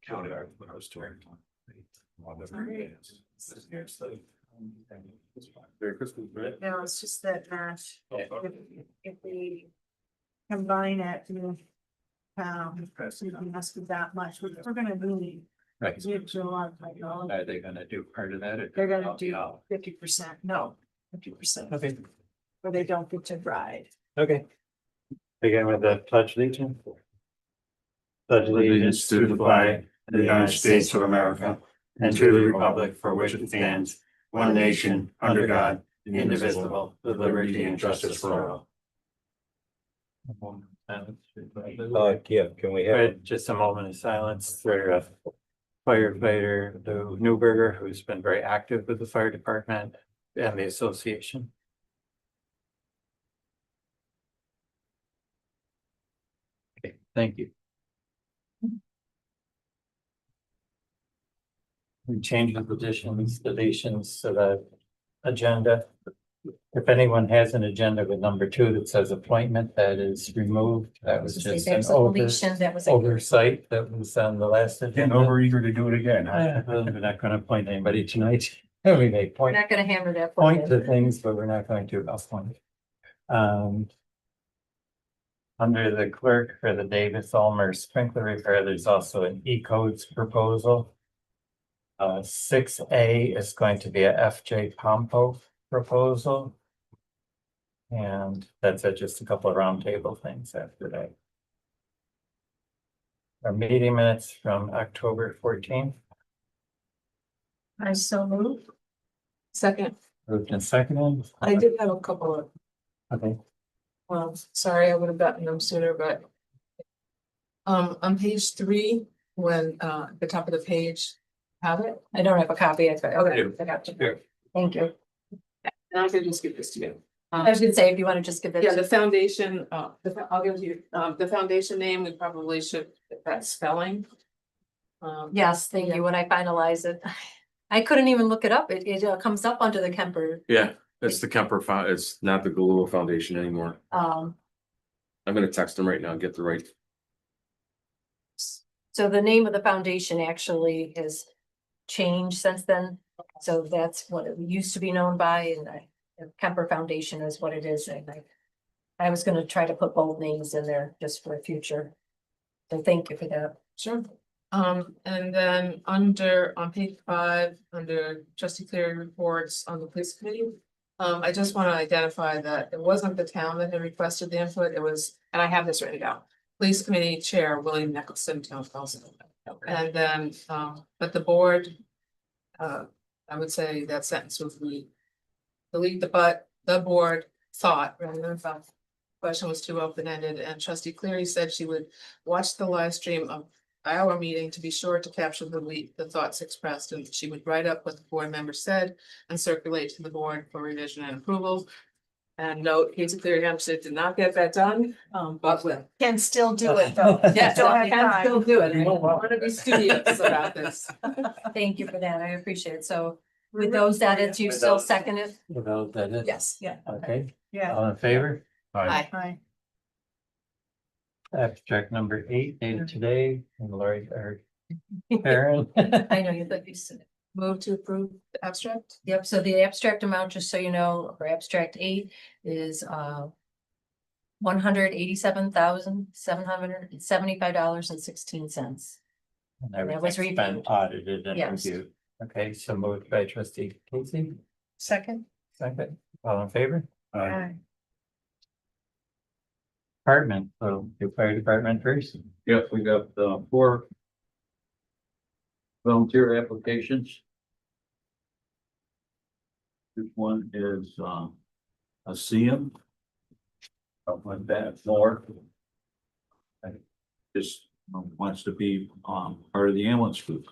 Counted out when I was touring. Very Christmas, right? No, it's just that match. Yeah. If we combine it, you so you can mess with that much, which we're gonna do. Right. We have to do a lot of technology. Are they gonna do part of that? Or- They're gonna do 50%, no, 50%, Okay, or they don't get to ride. okay. Begin with the pledge allegiance. Pledge allegiance to the flag of the United States of America and to the republic for which it stands, one nation, under God, indivisible, with liberty and justice for all. Yeah, can we have just a moment of silence for a firefighter, Lou Newberger, who's been very active with the fire department and the association. Okay, thank you. We changed the additions, deletions to the agenda. If anyone has an agenda with number 2 that says appointment, that is removed. That was just an There's a deletion that was. oversight that was on the last Getting agenda. over eager to do it again. Well, we're not gonna appoint anybody tonight. We may We're point not gonna hammer that. to things, but we're not going to appoint. Under the clerk for the Davis Ulmer sprinkler repair, there's also an E-codes proposal. 6A is going to be a FJ Pompo proposal. And that's just a couple of roundtable things after that. Our meeting minutes from October 14th, I so move. Second, moved and seconded. I did have a couple of, Okay, well, sorry, I would have gotten them sooner, but. On page 3, when, the top of the page, have it? I don't have a copy, okay, I got you. Here. Thank you. And I can just give this to you. I was gonna say, if you wanna just give it. Yeah, the foundation, I'll give you, the foundation name, we probably should, that spelling. Yes, thank you, when I finalize it. I couldn't even look it up, it comes up under the Kemper, Yeah, it's the Kemper it's not the Galua Foundation anymore. I'm gonna text them right now and get the right. so the name of the foundation actually has changed since then. So that's what it used to be known by, and Kemper Foundation is what it is, and I was gonna try to put both names in there just for future. So thank you for that. Sure. And then on page 5, under trustee Cleary reports on the police committee. I just want to identify that it wasn't the town that had requested the input, it was, and I have this written down. Police committee chair William Nicholson, town council. And then, but the board, I would say that sentence would be delete the board thought rather than thought. Question was too open-ended, and trustee Cleary said she would watch the live stream of our meeting to be sure to capture the thoughts expressed, and she would write up what the board member said and circulate to the board for revision and approval. And note, Casey Cleary Hampstead did not get that done, but will. Can still do it though. Yes, Don't I have can time. still do it. I want to be studious about this. Thank you for that, I appreciate it. So with those edits, you still second it? without that is. Yes. Yeah, Okay, yeah. all in favor? Aye. Hi. Abstract number 8 dated today, and Lori or Karen. I know you'd like to see it. Move to approve the abstract. Yep, so the abstract amount, just so you know, for abstract 8 is $187,775.16. And That was everything's been reviewed. audited and Yes. reviewed. Okay, so moved by trustee Casey, Second. second, all in favor? Aye. Department, so the fire department first. Yep, we got 4 volunteer applications. This one is a CM. Up like that, north. And just wants to be part of the ambulance group.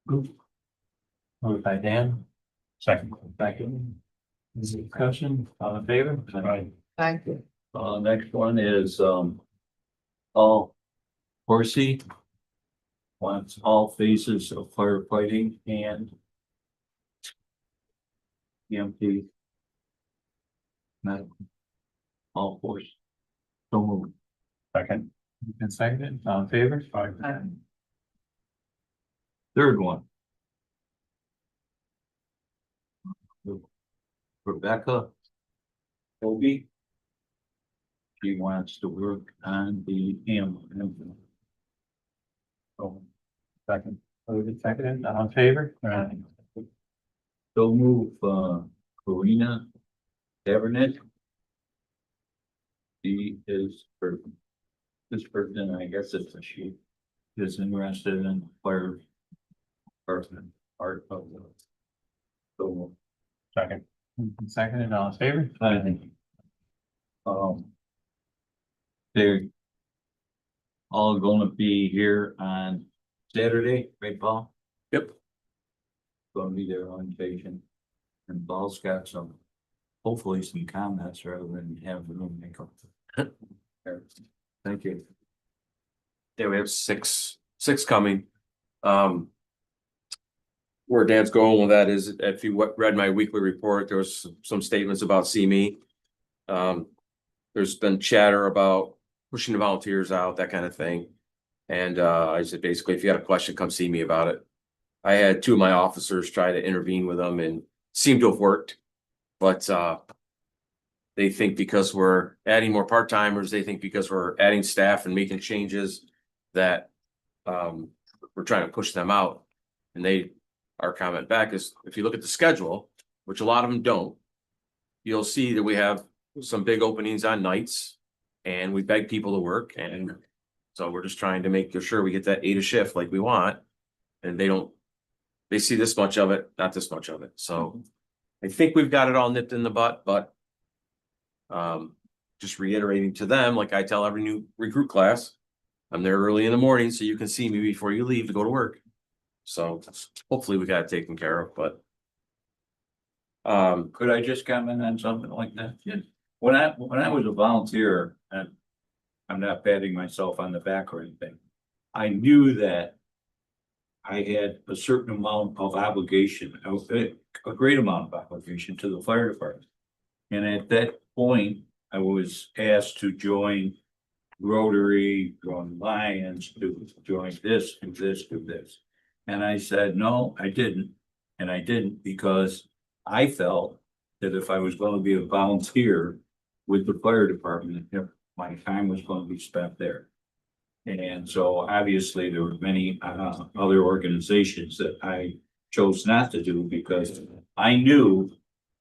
Moved by Dan, Second. second. Is there discussion, all in favor? Aye. Thank you. Next one is all Horsey. Wants all phases of firefighting and EMT. Medical. All force. So moved. Second. And seconded, all in favor? Aye. Third one. Rebecca. Toby. She wants to work on the ambulance. Oh, second. Moved and seconded, all in favor? So move, Karina Cabernet. She is for this person, I guess it's a she, is interested in fire department, part of the. So, Second. Moved and seconded, all in favor? I think. They're all gonna be here on Saturday, right, Paul? Yep. Gonna be there on vacation. And Paul's got some, hopefully some comments rather than have the room make up. Thank you. Yeah, we have six coming. Where Dan's going with that is, if you read my weekly report, there was some statements about See Me. There's been chatter about pushing the volunteers out, that kind of thing. And I said, basically, if you got a question, come see me about it. I had two of my officers try to intervene with them and seemed to have worked. But they think because we're adding more part-timers, they think because we're adding staff and making changes that we're trying to push them out. And our comment back is, if you look at the schedule, which a lot of them don't, you'll see that we have some big openings on nights and we beg people to work. And so we're just trying to make sure we get that 8 a shift like we want. And they see this much of it, not this much of it. So I think we've got it all nipped in the butt, but just reiterating to them, like I tell every new recruit class, I'm there early in the morning so you can see me before you leave to go to work. So hopefully we got it taken care of, but Could I just comment on something like that? Yeah. When I was a volunteer, and I'm not patting myself on the back or anything, I knew that I had a certain amount of obligation, a great amount of obligation to the fire department. And at that point, I was asked to join Rotary, join Lions, to join this, do this, do this. And I said, no, I didn't. And I didn't because I felt that if I was going to be a volunteer with the fire department, my time was going to be spent there. And so obviously there were many other organizations that I chose not to do because I knew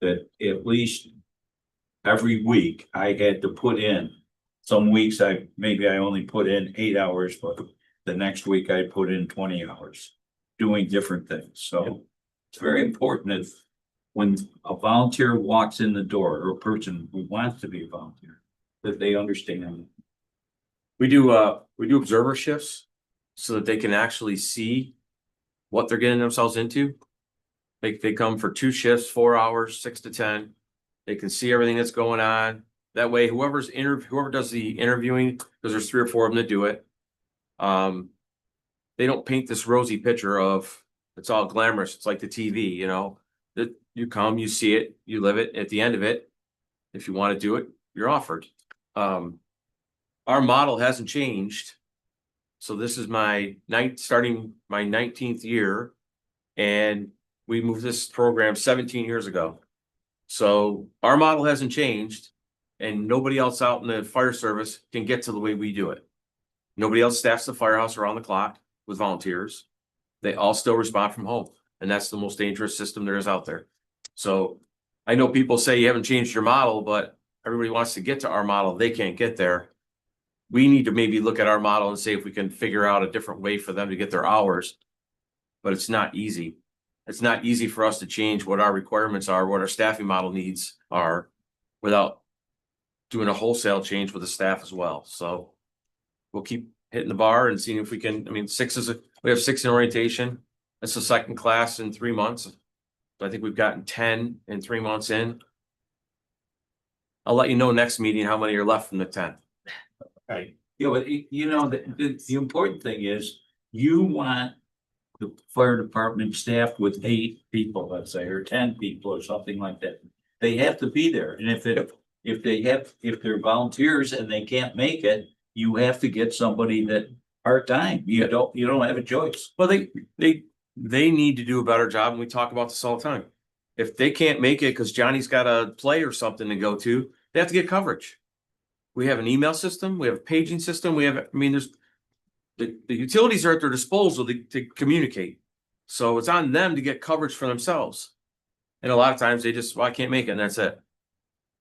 that at least every week I had to put in. Some weeks maybe I only put in 8 hours, but the next week I put in 20 hours doing different things. So it's very important if when a volunteer walks in the door, or a person who wants to be a volunteer, that they understand. we do observer shifts so that they can actually see what they're getting themselves into. They come for 2 shifts, 4 hours, 6 to 10. They can see everything that's going on. That way, whoever does the interviewing, because there's 3 or 4 of them that do it. They don't paint this rosy picture of it's all glamorous. It's like the TV, that you come, you see it, you live it. At the end of it, if you want to do it, you're offered. Our model hasn't changed. So this is starting my 19th year, and we moved this program 17 years ago. So our model hasn't changed, and nobody else out in the fire service can get to the way we do it. Nobody else staffs the firehouse around the clock with volunteers. They all still respond from home, and that's the most dangerous system there is out there. So I know people say you haven't changed your model, but everybody wants to get to our model. They can't get there. We need to maybe look at our model and see if we can figure out a different way for them to get their hours. But it's not easy. It's not easy for us to change what our requirements are, what our staffing model needs are, without doing a wholesale change with the staff as well. So we'll keep hitting the bar and seeing if we can. I mean, we have 6 in orientation. That's the second class in 3 months. So I think we've gotten 10 in 3 months in. I'll let you know next meeting how many are left from the 10. Right. Yeah, but the important thing is you want the fire department staffed with 8 people, let's say, or 10 people or something like that. They have to be there. And if they're volunteers and they can't make it, you have to get somebody that part-time. You don't have a choice. Well, they they need to do a better job, and we talk about this all the time. If they can't make it because Johnny's got a play or something to go to, they have to get coverage. We have an email system, we have a paging system, we have, I mean, there's the utilities are at their disposal to communicate. So it's on them to get coverage for themselves. And a lot of times they just, well, I can't make it, and that's it.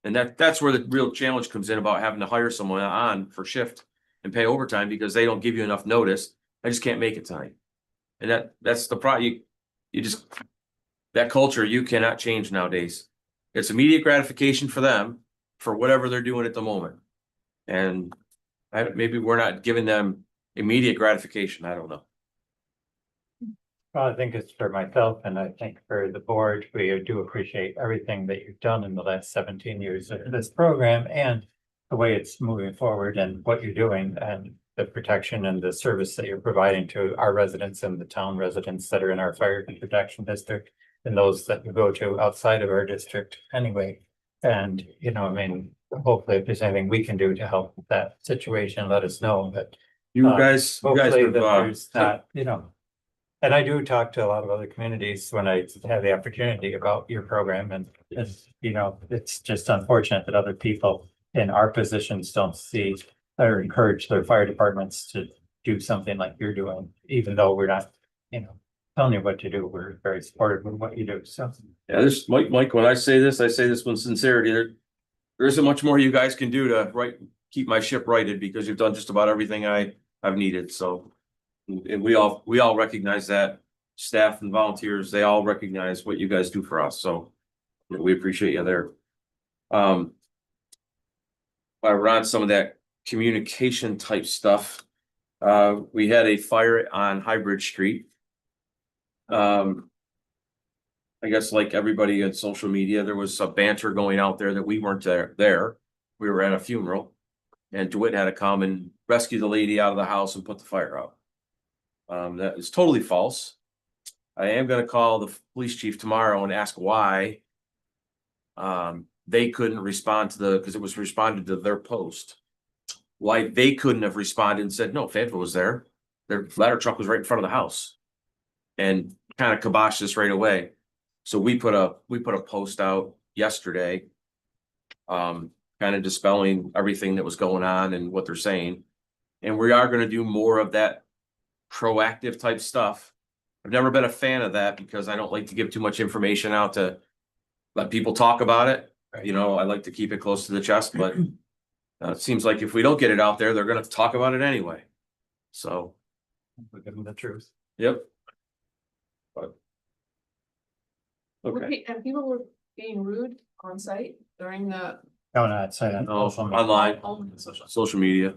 And that's where the real challenge comes in about having to hire someone on for shift and pay overtime because they don't give you enough notice. I just can't make it tonight. And that's the problem. You just, that culture you cannot change nowadays. It's immediate gratification for them for whatever they're doing at the moment. And maybe we're not giving them immediate gratification. I don't know. Well, I think it's for myself and I think for the board, we do appreciate everything that you've done in the last 17 years of this program and the way it's moving forward and what you're doing and the protection and the service that you're providing to our residents and the town residents that are in our fire protection district and those that we go to outside of our district anyway. And, you know, I mean, hopefully if there's anything we can do to help that situation, let us know. But You guys hopefully have, that there's not, you know. And I do talk to a lot of other communities when I have the opportunity about your program and, you know, it's just unfortunate that other people in our positions don't see or encourage their fire departments to do something like you're doing, even though we're not, you know, telling you what to do. We're very supportive of what you do. So. yeah, this Mike, when I say this with sincerity. There isn't much more you guys can do to keep my ship righted because you've done just about everything I've needed. So, and we all recognize that. Staff and volunteers, they all recognize what you guys do for us. So we appreciate you there. While we're on some of that communication type stuff, we had a fire on High Bridge Street. I guess like everybody on social media, there was a banter going out there that we weren't there. We were at a funeral and DeWitt had to come and rescue the lady out of the house and put the fire out. That is totally false. I am going to call the police chief tomorrow and ask why they couldn't respond because it was responded to their post. Why they couldn't have responded and said, no, Fayetteville was there. Their ladder truck was right in front of the house and kind of kiboshed this right away. So we put a post out yesterday, kind of dispelling everything that was going on and what they're saying. And we are going to do more of that proactive type stuff. I've never been a fan of that because I don't like to give too much information out to let people talk about it. You know, I like to keep it close to the chest, but it seems like if we don't get it out there, they're going to talk about it anyway. So We'll give them the truth. yep. But, okay. Okay, and people were being rude on site during the. No, not say that. No, online, On social. social media.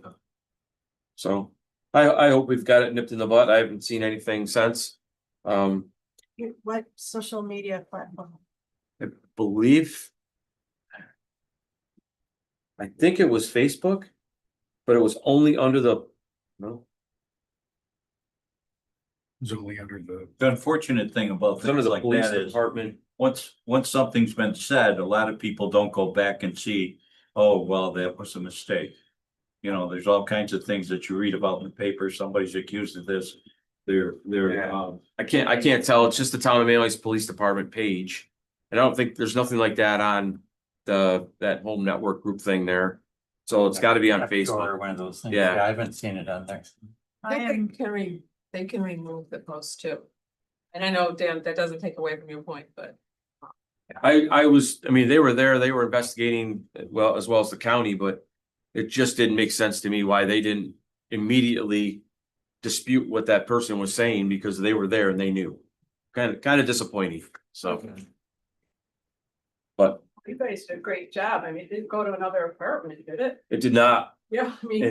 So I hope we've got it nipped in the butt. I haven't seen anything since. What social media platform? I believe. I think it was Facebook, but it was only under the, no, It's only under the. The unfortunate thing about it was under things the like police that is, department. once something's been said, a lot of people don't go back and see, oh, well, that was a mistake. You know, there's all kinds of things that you read about in the paper, somebody's accused of this. They're, Yeah. I can't tell. It's just the Town of Manly's Police Department page. And I don't think there's nothing like that on that home network group thing there. So it's got to be on Or Facebook. one of those things. Yeah. Yeah, I haven't seen it on there. I I am, think they can remove the post too. And I know, Dan, that doesn't take away from your point, but. I mean, they were there, they were investigating well as the county, but it just didn't make sense to me why they didn't immediately dispute what that person was saying because they were there and they knew. Kind of disappointing. So. But You guys did a great job. I mean, it didn't go to another apartment, did it? it did not. Yeah, I mean,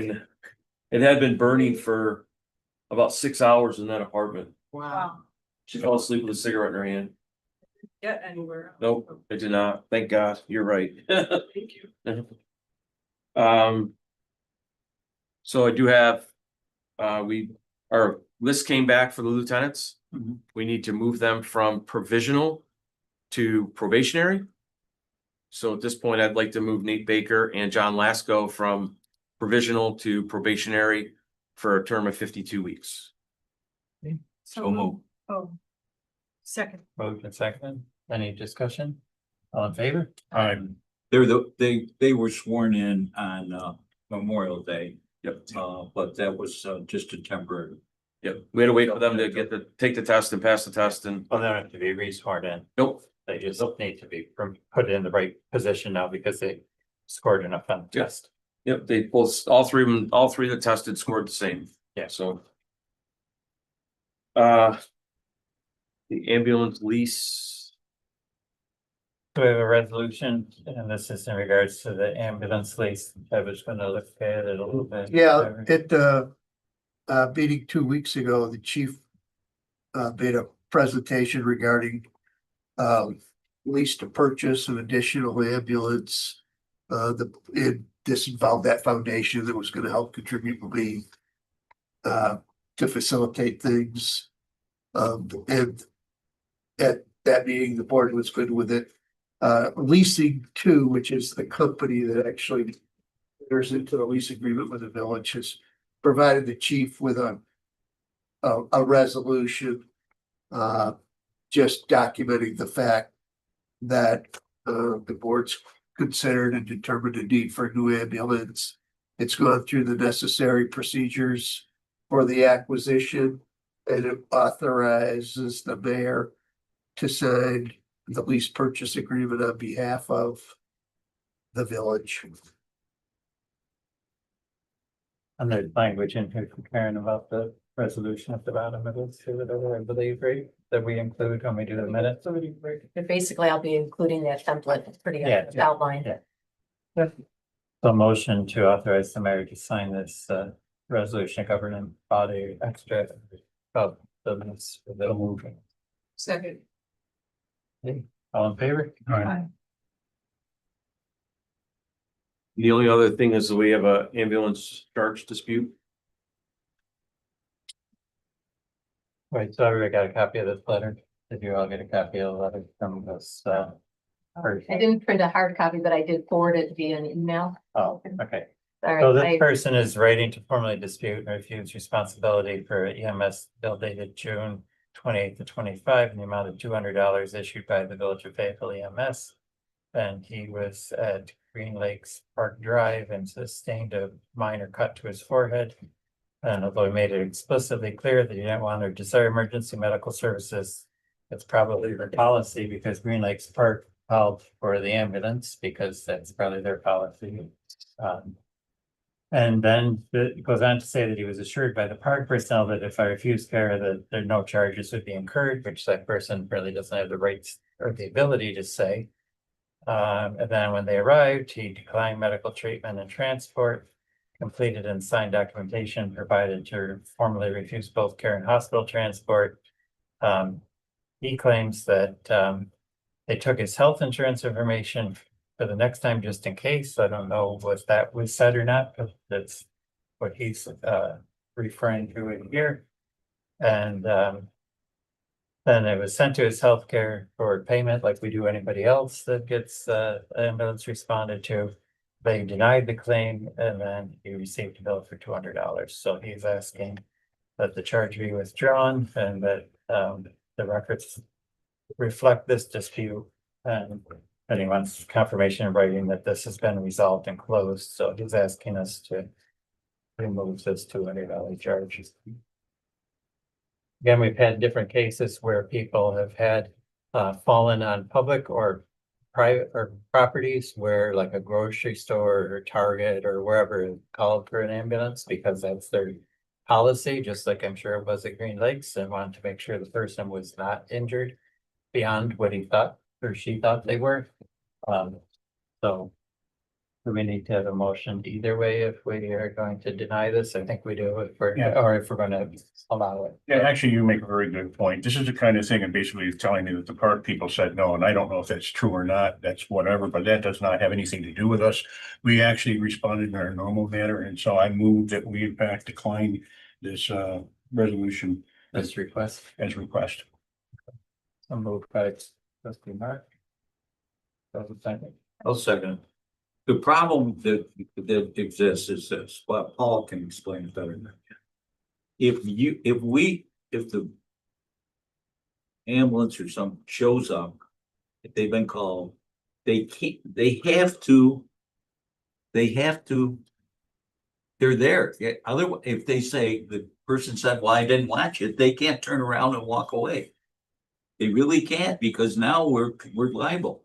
And it had been burning for about 6 hours in that apartment. wow, wow, She fell asleep with a cigarette in her hand. get anywhere. Nope, it did not. Thank God. You're right. Thank you. So I do have, our list came back for the lieutenants. Mhm. We need to move them from provisional to probationary. So at this point, I'd like to move Nate Baker and John Lasco from provisional to probationary for a term of 52 weeks. so move. oh, Second. Moved and seconded. Any discussion? All in favor? They were sworn in on Memorial Day, Yep. but that was just a temporary. Yep. We had to wait for them to take the test and pass the test and Well, they don't have to be re-sworn in. nope. They just need to be put in the right position now because they scored enough on the test. Yep, they both, all three of them, all three that tested scored the same. Yeah. So. The ambulance lease, We have a resolution, and this is in regards to the ambulance lease. I was gonna look at it a little bit. Yeah, at the meeting 2 weeks ago, the chief made a presentation regarding lease to purchase an additional ambulance. This involved that foundation that was gonna help contribute to facilitate things. And at that meeting, the board was good with it. Leasing two, which is the company that actually enters into the lease agreement with the village, has provided the chief with a resolution. Just documenting the fact that the board's considered and determined a need for a new ambulance. It's gone through the necessary procedures for the acquisition, and it authorizes the mayor to sign the lease purchase agreement on behalf of the village. And there's language in here from Karen about the resolution at the bottom of it, too, I believe, right, that we include when we do the minutes. But basically, I'll be including that template, it's pretty Yeah, outlined. yeah. The motion to authorize the mayor to sign this resolution governing body extra of the minutes for the moving. Second. All in favor? the only other thing is that we have a ambulance charge dispute. Right, so everybody got a copy of this letter? Did you all get a copy of the letter from this person? I didn't print a hard copy, but I did forward it via an email. Oh, okay. All So right, this person is writing to formally dispute and refuse responsibility for EMS bill dated June 28th to 25 in the amount of $200 issued by the Village of Fayetteville EMS. And he was at Green Lakes Park Drive and sustained a minor cut to his forehead. And although he made it explicitly clear that he didn't want or desire emergency medical services, it's probably their policy because Green Lakes Park called for the ambulance because that's probably their policy. And then it goes on to say that he was assured by the park personnel that if I refuse care, that there no charges would be incurred, which that person really doesn't have the rights or the ability to say. And then when they arrived, he declined medical treatment and transport, completed and signed documentation provided to formally refuse both care and hospital transport. He claims that they took his health insurance information for the next time, just in case. I don't know what that was said or not, but that's what he's referring to in here. And then it was sent to his healthcare for payment like we do anybody else that gets ambulance responded to. They denied the claim and then he received a bill for $200. So he's asking that the charge be withdrawn and that the records reflect this dispute. And he wants confirmation in writing that this has been resolved and closed. So he's asking us to remove this $200 charge. Again, we've had different cases where people have had fallen on public or private or properties where like a grocery store or Target or wherever called for an ambulance because that's their policy, just like I'm sure it was at Green Lakes, and wanted to make sure the person was not injured beyond what he thought or she thought they were. So we need to have a motion either way if we are going to deny this. I think we do if we're, Yeah. or if we're going to allow it. Yeah, actually, you make a very good point. This is the kind of thing, and basically it's telling me that the park people said no, and I don't know if that's true or not. That's whatever, but that does not have anything to do with us. We actually responded in our normal manner, and so I moved that we in fact decline this resolution This request. as request. So moved by trustee Mark. Second. I'll second. The problem that exists is this, but Paul can explain it better than I can. If the ambulance or some shows up, if they've been called, they can't, they have to, they're there. Yeah, otherwise, if they say the person said, well, I didn't watch it, they can't turn around and walk away. They really can't, because now we're liable.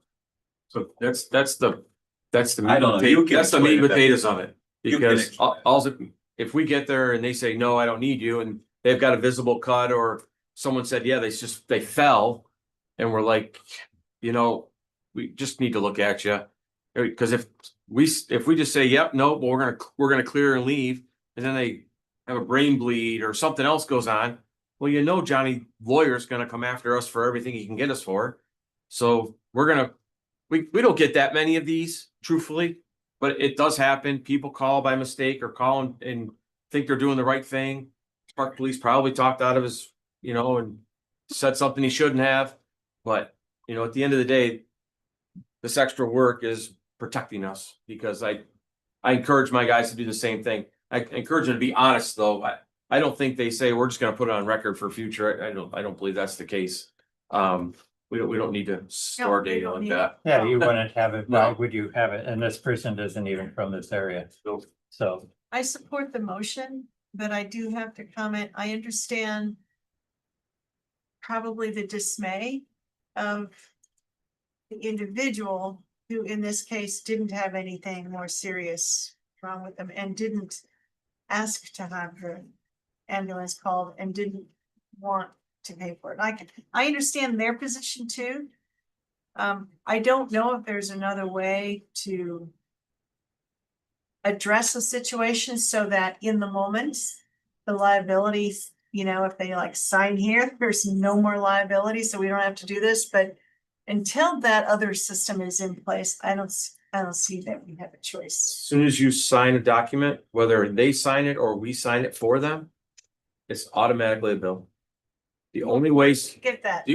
So that's the I don't know. You can that's the meat explain and it. potatoes of it. You can Because explain. if we get there and they say, no, I don't need you, and they've got a visible cut, or someone said, yeah, they fell. And we're like, we just need to look at you. Because if we just say, yep, no, but we're gonna clear and leave, and then they have a brain bleed or something else goes on, well, Johnny lawyer's gonna come after us for everything he can get us for. So we don't get that many of these, truthfully, but it does happen. People call by mistake or call and think they're doing the right thing. Park Police probably talked out of his, and said something he shouldn't have. But, at the end of the day, this extra work is protecting us, because I encourage my guys to do the same thing. I encourage them to be honest, though. I don't think they say we're just gonna put it on record for future. I don't believe that's the case. We don't need to store we data don't like need that. Yeah, you wouldn't have it, why No. would you have it? And this person isn't even from this area, so. I support the motion, but I do have to comment, I understand probably the dismay of the individual who in this case didn't have anything more serious wrong with them and didn't ask to have the ambulance called and didn't want to pay for it. I understand their position too. I don't know if there's another way to address a situation so that in the moment, the liabilities, if they like sign here, there's no more liability, so we don't have to do this, but until that other system is in place, I don't see that we have a As choice. soon as you sign a document, whether they sign it or we sign it for them, it's automatically a bill. The only way Get that.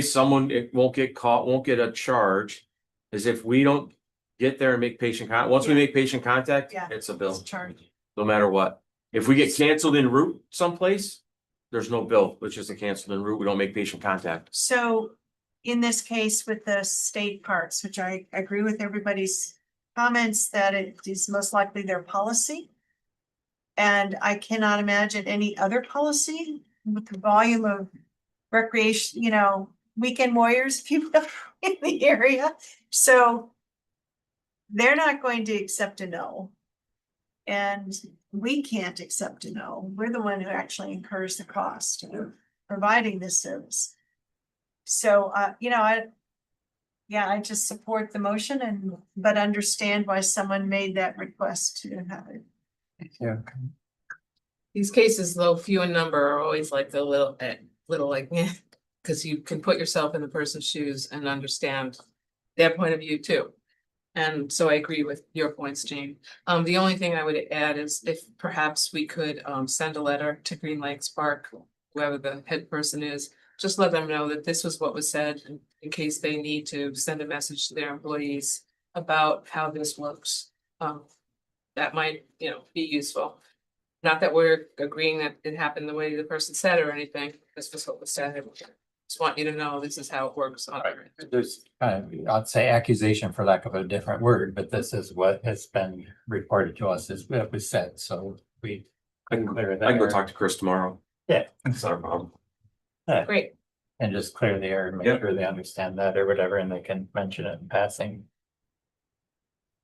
someone won't get caught, won't get a charge, is if we don't get there and make once we Yeah. make patient contact, Yeah. it's a bill, It's charged. no matter what. If we get canceled en route someplace, there's no bill, which is a canceled en route, we don't make patient contact. So in this case with the state parks, which I agree with everybody's comments that it is most likely their policy. And I cannot imagine any other policy with the volume of recreation, weekend warriors people in the area. So they're not going to accept a no. And we can't accept a no. We're the one who actually incurs the cost of providing this service. So, I just support the motion but understand why someone made that request to have it. Yeah. These cases, though few in number, are always like the little like, because you can put yourself in the person's shoes and understand their point of view too. And so I agree with your points, Jane. The only thing I would add is if perhaps we could send a letter to Green Lakes Park, whoever the head person is, just let them know that this was what was said in case they need to send a message to their employees about how this works. That might, be useful. Not that we're agreeing that it happened the way the person said or anything, this was what was said. Just want you to know this is how it works on our end. There's kind of, I'd say accusation for lack of a different word, but this is what has been reported to us, is what was said, so we can clear that. I can go talk to Chris tomorrow. Yeah. It's not a problem. Great. And just clear the air and make Yep. sure they understand that or whatever, and they can mention it in passing.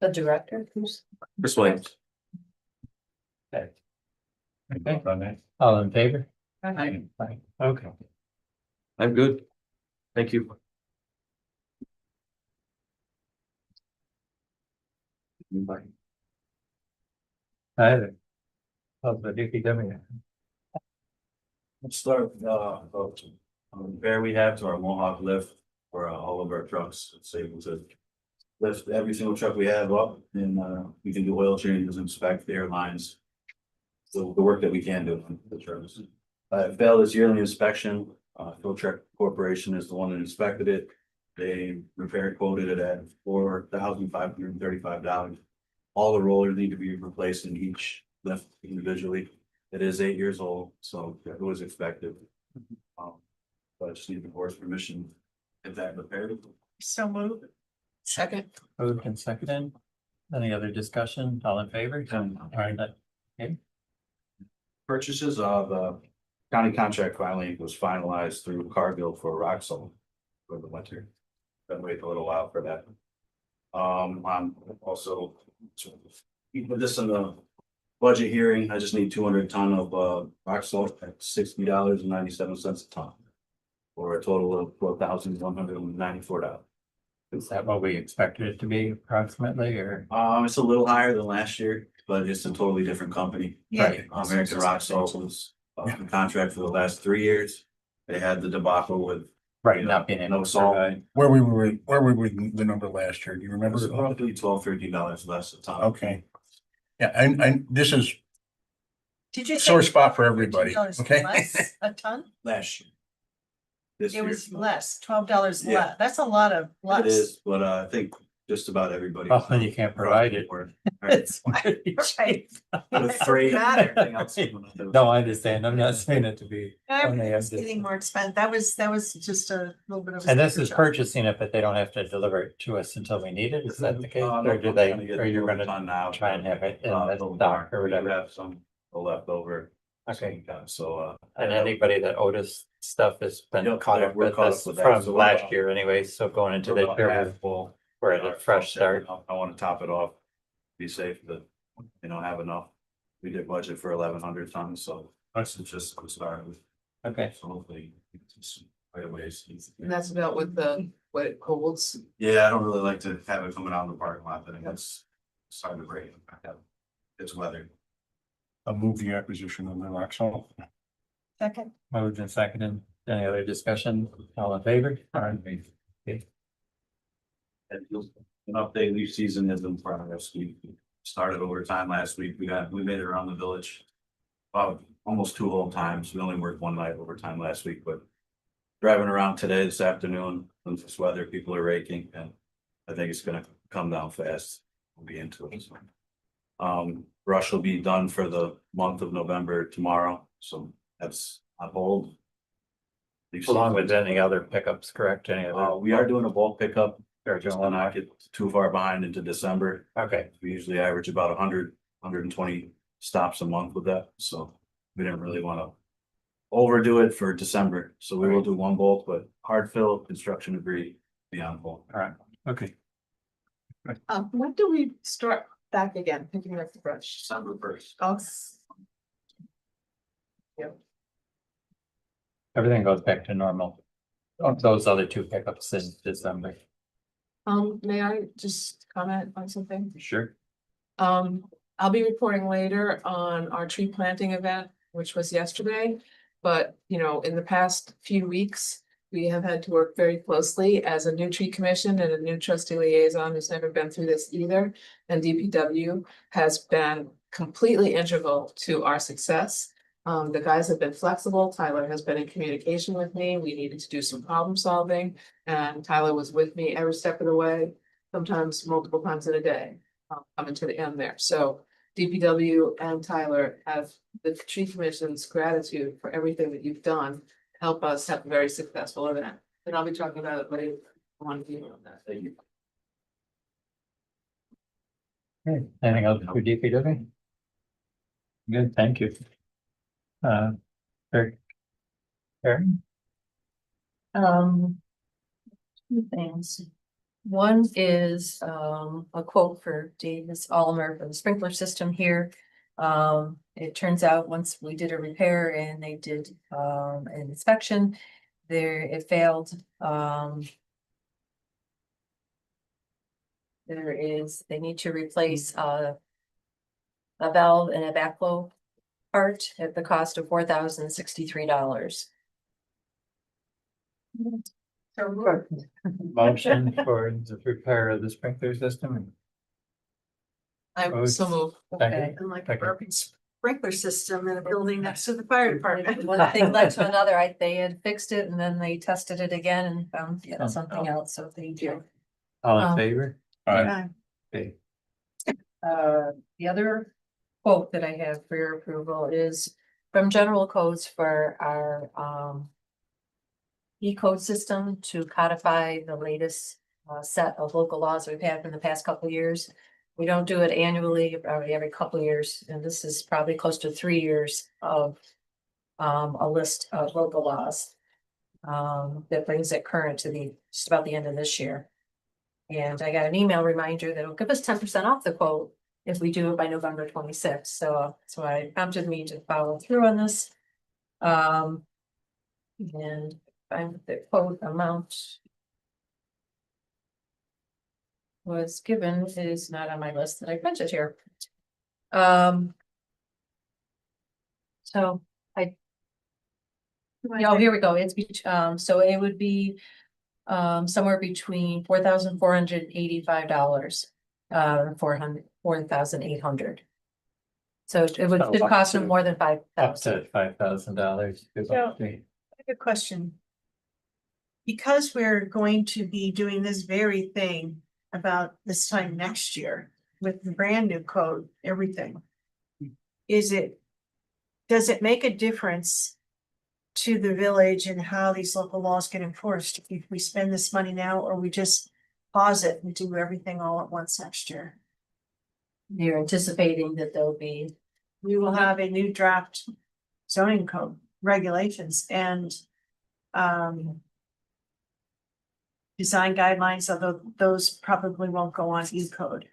The director, who's? Chris Williams. Okay. Okay, on that. All in favor? Aye. Aye. Okay. I'm good. Thank you. Bye. Hi there. How's the DPW? Let's start with, repair we have to our Mohawk lift for all of our trucks. It's able to lift every single truck we have up, and we can do oil changes, inspect the airlines. So the work that we can do on the trucks. It failed its yearly inspection. Fuel Truck Corporation is the one that inspected it. They repair quoted it at $4,535. All the rollers need to be replaced in each lift individually. It is 8 years old, so it was expected. but I just need the board's permission if that repaired. So move. Second. Moved and seconded. Any other discussion? All in favor? All right. Okay. Purchases of county contract finally was finalized through Cargill for rock salt for the winter. Been waiting a little while for that. I'm also, with this in the budget hearing, I just need 200 ton of rock salt at $60.97 a ton. For a total of $4,194. Is that what we expected it to be approximately, or? It's a little higher than last year, but it's a totally different company. Yeah. American Rock Salt was in contract for the last 3 years. They had the debacle with Right, not being able no to salt. provide. Where we were with the number last year, do you It remember? was roughly $12-13 less a ton. Okay. Yeah, and this is Did you say? sore spot for everybody, $13 okay? less a ton? Last year. This It year. was less, $12 Yeah. less. That's a lot of It less. is, but I think just about everybody. Well, then you can't provide it. It's right. With freight and everything else. No, I understand. I'm not saying it to be. It's getting more expensive. That was just a little bit of. a And this sticker is shock. purchasing it, but they don't have to deliver it to us until we need it. Is that the case? Or do they, or you're gonna try and have it in the stock or whatever? Have some leftover. Okay. So, And anybody that owed us stuff has been Yep, caught up we're with caught up this with that. from So we're last about- year anyway, so going into we're the about year, half full. we're at a fresh start. I want to top it off, be safe to, have enough. We did budget for 1,100 tons, so that's just a start with. Okay. So hopefully, it's right away. And that's about with what it holds. Yeah, I don't really like to have it coming out in the parking lot, then it's starting to break. It's weather. I'll move the acquisition of the rock salt. Second. Moved and seconded. Any other discussion? All in favor? All right. Okay. And an update, leaf season is in front of us. We started overtime last week. We made it around the village. Almost 2 whole times. We only worked 1 night overtime last week, but driving around today, this afternoon, with this weather, people are raking and I think it's gonna come down fast. We'll be into it. So. Brush will be done for the month of November tomorrow, so that's on hold. Along with any other pickups, correct? Any other? We are doing a bulk pickup. They're Just doing to not get too far behind into December. Okay, We usually average about 100-120 stops a month with that, so we didn't really want to overdo it for December, so we will do 1 bulk, but hard fill, construction debris, beyond bulk. all right, okay. When do we start back again, picking up the brush? December 1st. Oh, Everything goes back to normal. Those other 2 pickups in December. may I just comment on something? Sure. I'll be reporting later on our tree planting event, which was yesterday. But, in the past few weeks, we have had to work very closely as a new tree commission and a new trustee liaison who's never been through this either. And DPW has been completely integral to our success. The guys have been flexible. Tyler has been in communication with me. We needed to do some problem solving. And Tyler was with me every step of the way, sometimes multiple times in a day, coming to the end there. So DPW and Tyler have the tree commission's gratitude for everything that you've done to help us have a very successful event. And I'll be talking about it later. I want to on that. Thank you. Okay, anything else for DPW? Good, thank you. Eric? Karen? 2 things. One is a quote for Davis Almer for the sprinkler system here. It turns out once we did a repair and they did an inspection, it failed. They need to replace a valve and a backflow part at the cost of $4,063. Motion for the repair of the sprinkler system. I so move. Okay. And like a Second. broken sprinkler system in a building next to the fire department. One thing led to another. They had fixed it and then they tested it again and found Oh, something oh. else, so they do. All in Um, favor? Okay. The other quote that I have for your approval is from General Codes for our E-code system to codify the latest set of local laws we've had in the past couple of years. We don't do it annually, probably every couple of years, and this is probably close to 3 years of a list of local laws. That brings it current to just about the end of this year. And I got an email reminder that will give us 10% off the quote if we do it by November 26th. So that's why it prompted me to follow through on this. And find the quote amount was given is not on my list that I printed here. So oh, here we go. It's so it would be somewhere between $4,485, 4,800. So it would So it up cost them to- more than Up $5,000. to $5,000. So- I have a question. Because we're going to be doing this very thing about this time next year with the brand new code, everything. Does it make a difference to the village and how these local laws get enforced if we spend this money now, or we just pause it and do everything all at once next year? You're anticipating that there'll be, We will have a new draft zoning code regulations and design guidelines, although those probably won't go on E-code.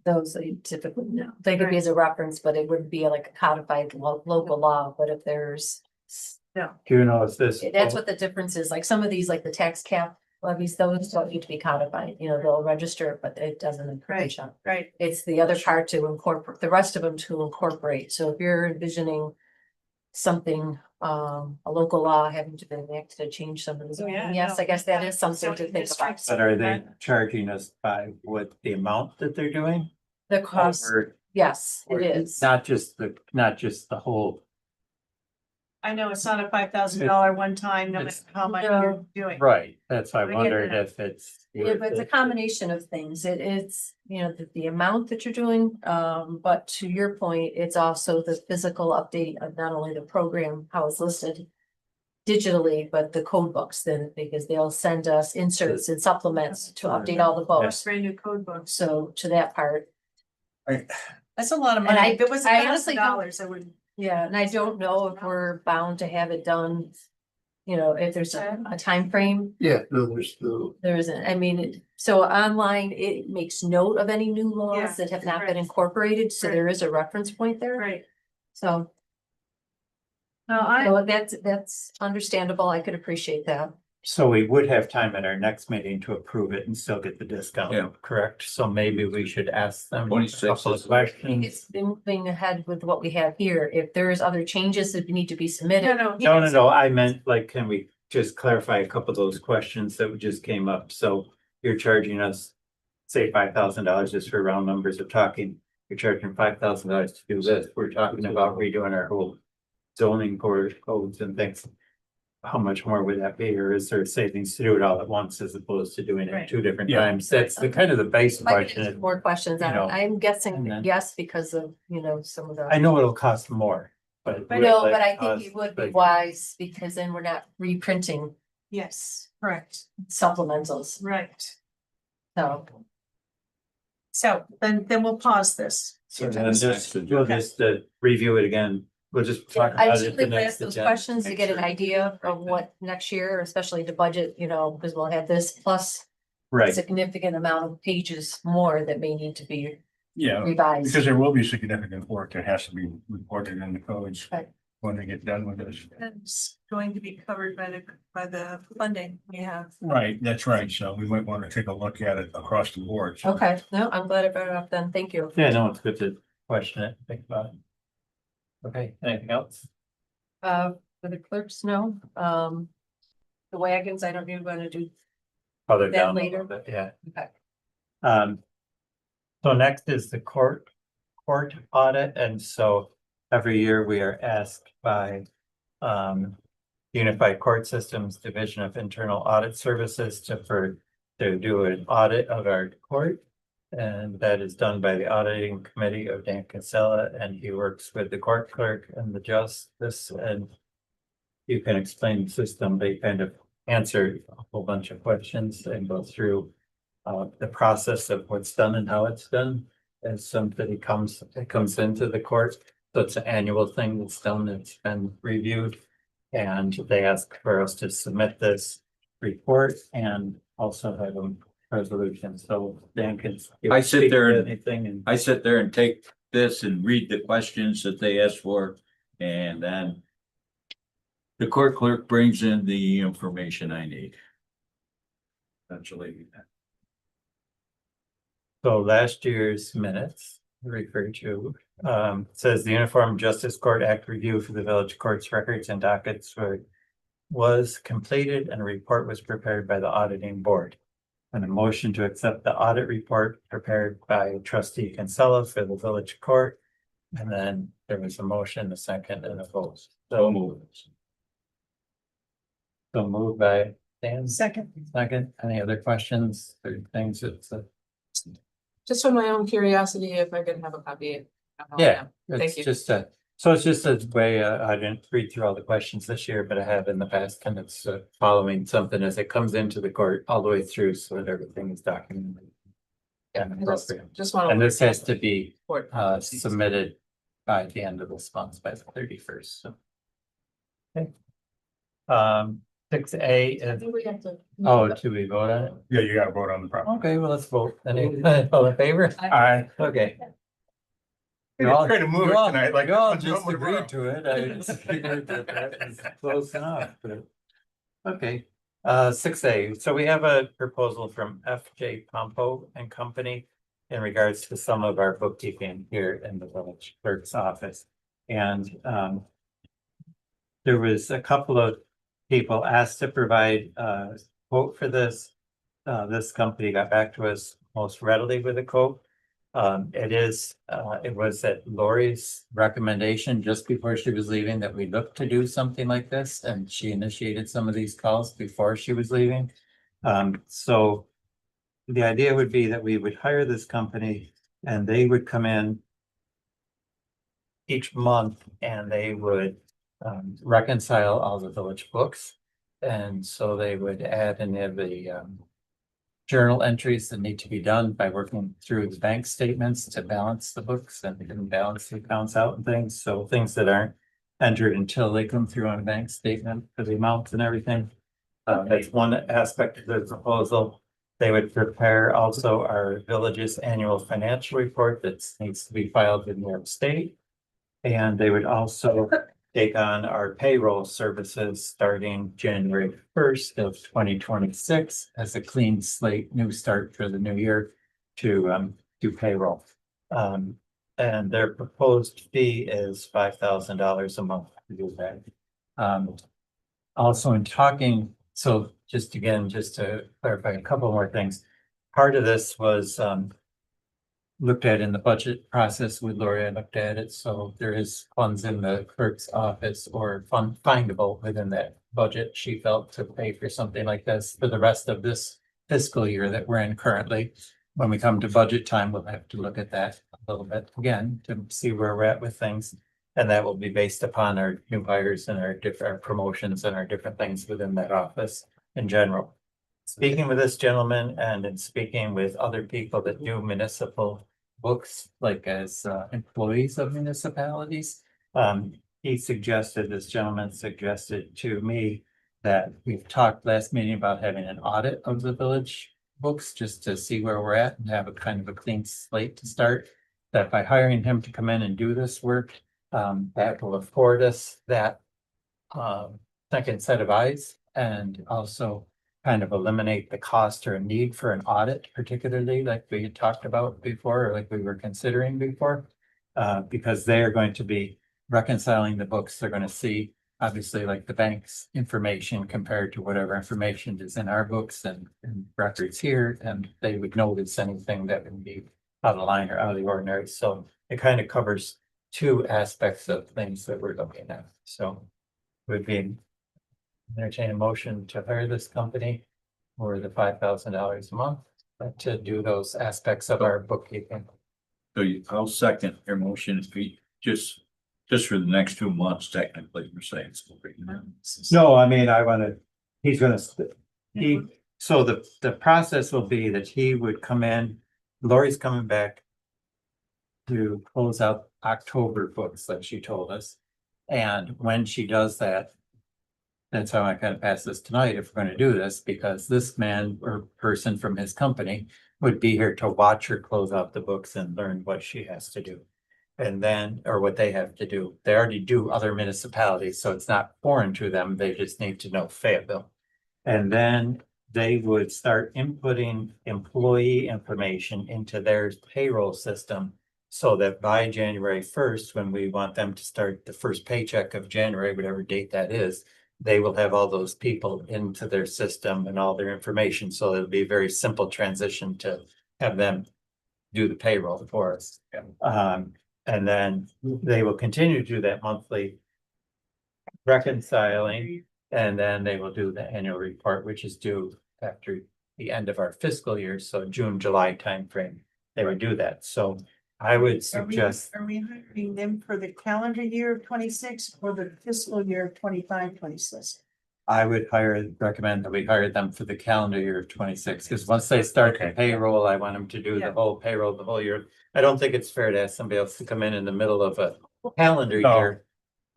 those that you typically know. They could be as a reference, but it wouldn't be like a codified local law, but if there's. No, Do you know if this? That's what the difference is, like some of these, like the tax cap levies, those don't need to be codified, they'll register, it, but it doesn't encourage them. right. It's the other part to incorporate, the rest of them to incorporate, so if you're envisioning. Something, a local law having to be enacted to change some of the zoning, yeah, yes, no, I guess that is something zoning to think about. districts. But are they charging us by what the amount that they're doing? The cost, Or- yes, or it is. Not just the whole, I know it's not a $5,000 one time, no matter It's- how much No. you're doing. right, that's why I I get wondered that. if it's. Yeah, but it's a combination of things. It's, the amount that you're doing, but to your point, it's also the physical update of not only the program, how it's listed. Digitally, but the code books then, because they'll send us inserts and supplements to update all the books. Brand new code books. So to that part, That's a lot of And money. I- If it was I honestly don't- $1,000, I would. yeah, and I don't know if we're bound to have it done. If there's a time frame. Yeah, no, there's the, There isn't, I mean, so online, it makes note of any new Yeah, laws that have not been right. incorporated, so Right. there is a reference point there. Right. So, No, that's understandable, I could appreciate that. So we would have time at our next meeting to approve it and still get the discount, Yeah. correct? So maybe we should ask them. a 26 couple of is- I think questions. it's been moving ahead with what we have here, if there's other changes that need to be no, submitted. No, I meant like, can we just clarify a couple of those questions that just came up? So you're charging us, say $5,000 just for round numbers of talking. You're charging $5,000 to do this. We're talking about redoing our whole zoning codes and things. How much more would that be? Or is there savings to do it all at once as opposed to doing it Right. 2 different Yeah. times? That's the kind of the base Might ask question. more questions, you know, I'm guessing and then- yes, because of, some of the. I know it'll cost more, but. But No, will but I it think it cost, would be like- wise, because then we're not reprinting Yes, correct, supplementals, right. so. So then we'll pause this. So then we'll just review it again. We'll just talk I about just it. the simply next ask those agenda. questions to Make get an sure. idea of what next year, especially the budget, because we'll have this plus a Right, significant amount of pages more that may need to be Yeah, revised. because there will be significant work that has to be reported in the codes Right. when they get done with this. It's going to be covered by the funding we have. Right, that's right. So we might want to take a look at it across the board. So- Okay, no, I'm glad I brought it up then, thank you. yeah, no, it's good to question it, think about it. Okay, anything else? For the clerks, no, the wagons, I don't know, going to do, Other That down a later? little bit, yeah. okay. So next is the court audit, and so every year we are asked by Unified Court Systems Division of Internal Audit Services to do an audit of our court. And that is done by the auditing committee of Dan Kinsella, and he works with the court clerk and the justice, and you can explain the system. They kind of answer a whole bunch of questions and go through the process of what's done and how it's done. As somebody comes into the court, so it's an annual thing that's done, it's been reviewed. And they ask for us to submit this report and also have a resolution, so Dan can. I sit there and- Anything and. I sit there and take this and read the questions that they ask for, and then the court clerk brings in the information I need. Essentially. So last year's minutes referred to, says the Uniform Justice Court Act review for the village courts records and dockets was completed and a report was prepared by the auditing board. And a motion to accept the audit report prepared by trustee Kinsella for the village court. And then there was a motion, a second and a vote. So moved. So moved by Dan. Second. Second, any other questions or things that's Just for my own curiosity, if I could have a copy. yeah, Thank it's you. just so it's just a way, I didn't read through all the questions this year, but I have in the past, and it's following something as it comes into the court all the way through so that everything is documented. Yeah, And I appropriate. just want to. And this has to be submitted by the end of this month, by the 31st, so. Okay. 6A I is, think we have to. oh, do we vote on it? Yeah, you gotta vote on the problem. Okay, well, let's vote. Any, all in favor? I Okay. try to move it tonight, like. You all I'm doing just tomorrow. agreed to it. I just figured that was close enough, but. Okay, 6A. So we have a proposal from FJ Pompo and Company in regards to some of our bookkeeping here in the village clerk's office. And there was a couple of people asked to provide a quote for this. This company got back to us most readily with a quote. It was at Lori's recommendation just before she was leaving that we look to do something like this, and she initiated some of these calls before she was leaving. So the idea would be that we would hire this company and they would come in each month and they would reconcile all the village books. And so they would add any of the journal entries that need to be done by working through the bank statements to balance the books and balance the accounts out and things. So things that aren't entered until they come through on a bank statement for the amounts and everything. That's one aspect of the proposal. They would prepare also our village's annual financial report that needs to be filed with New York State. And they would also take on our payroll services starting January 1st of 2026 as a clean slate, new start for the new year to do payroll. And their proposed fee is $5,000 a month to do that. Also in talking, so just to clarify a couple more things. Part of this was looked at in the budget process with Lori. I looked at it, so there is funds in the clerk's office or findable within that budget. She felt to pay for something like this for the rest of this fiscal year that we're in currently. When we come to budget time, we'll have to look at that a little bit again to see where we're at with things. And that will be based upon our new hires and our different promotions and our different things within that office in general. Speaking with this gentleman and in speaking with other people that do municipal books, like as employees of municipalities, this gentleman suggested to me that we've talked last meeting about having an audit of the village books just to see where we're at and have a kind of a clean slate to start. That by hiring him to come in and do this work, that will afford us that second set of eyes and also kind of eliminate the cost or need for an audit, particularly like we had talked about before, or like we were considering before, because they are going to be reconciling the books. They're going to see obviously like the bank's information compared to whatever information is in our books and records here, and they would notice anything that would be out of line or out of the ordinary. So it kind of covers two aspects of things that we're looking at. So it would be entertain a motion to hire this company for the $5,000 a month to do those aspects of our bookkeeping. So I'll second your motion, just just for the next 2 months, technically, we're saying. No, I mean, he's gonna, so the process will be that he would come in, Lori's coming back to close out October books, like she told us. And when she does that, that's how I kind of pass this tonight, if we're gonna do this, because this man or person from his company would be here to watch her close out the books and learn what she has to do. And then, or what they have to do. They already do other municipalities, so it's not foreign to them. They just need to know Fayetteville. And then they would start inputting employee information into their payroll system. So that by January 1st, when we want them to start the first paycheck of January, whatever date that is, they will have all those people into their system and all their information. So it'll be a very simple transition to have them do the payroll for us. And then they will continue to do that monthly reconciling, and then they will do the annual report, which is due after the end of our fiscal year, so June, July timeframe. They would do that, so I would suggest, Are we hiring them for the calendar year of 26 or the fiscal year of 25, 26? I would recommend that we hire them for the calendar year of 26, because once they start the payroll, I want them to do the Yeah. whole payroll the whole year. I don't think it's fair to ask somebody else to come in the middle of a calendar No. year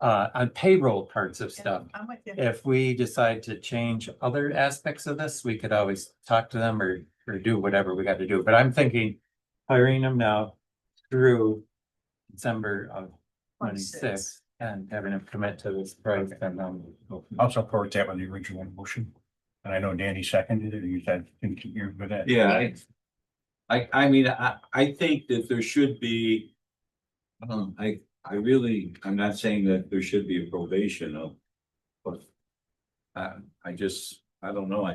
on payroll parts of stuff. I'm with you. If we decide to change other aspects of this, we could always talk to them or do whatever we got to do. But I'm thinking hiring them now through December of 26 and having them commit to this price and I'll support that with the original motion. And I know Danny seconded it, and you said, you're good at. Yeah, I mean, I think that there should be. I'm not saying that there should be a probation of, but. I don't know,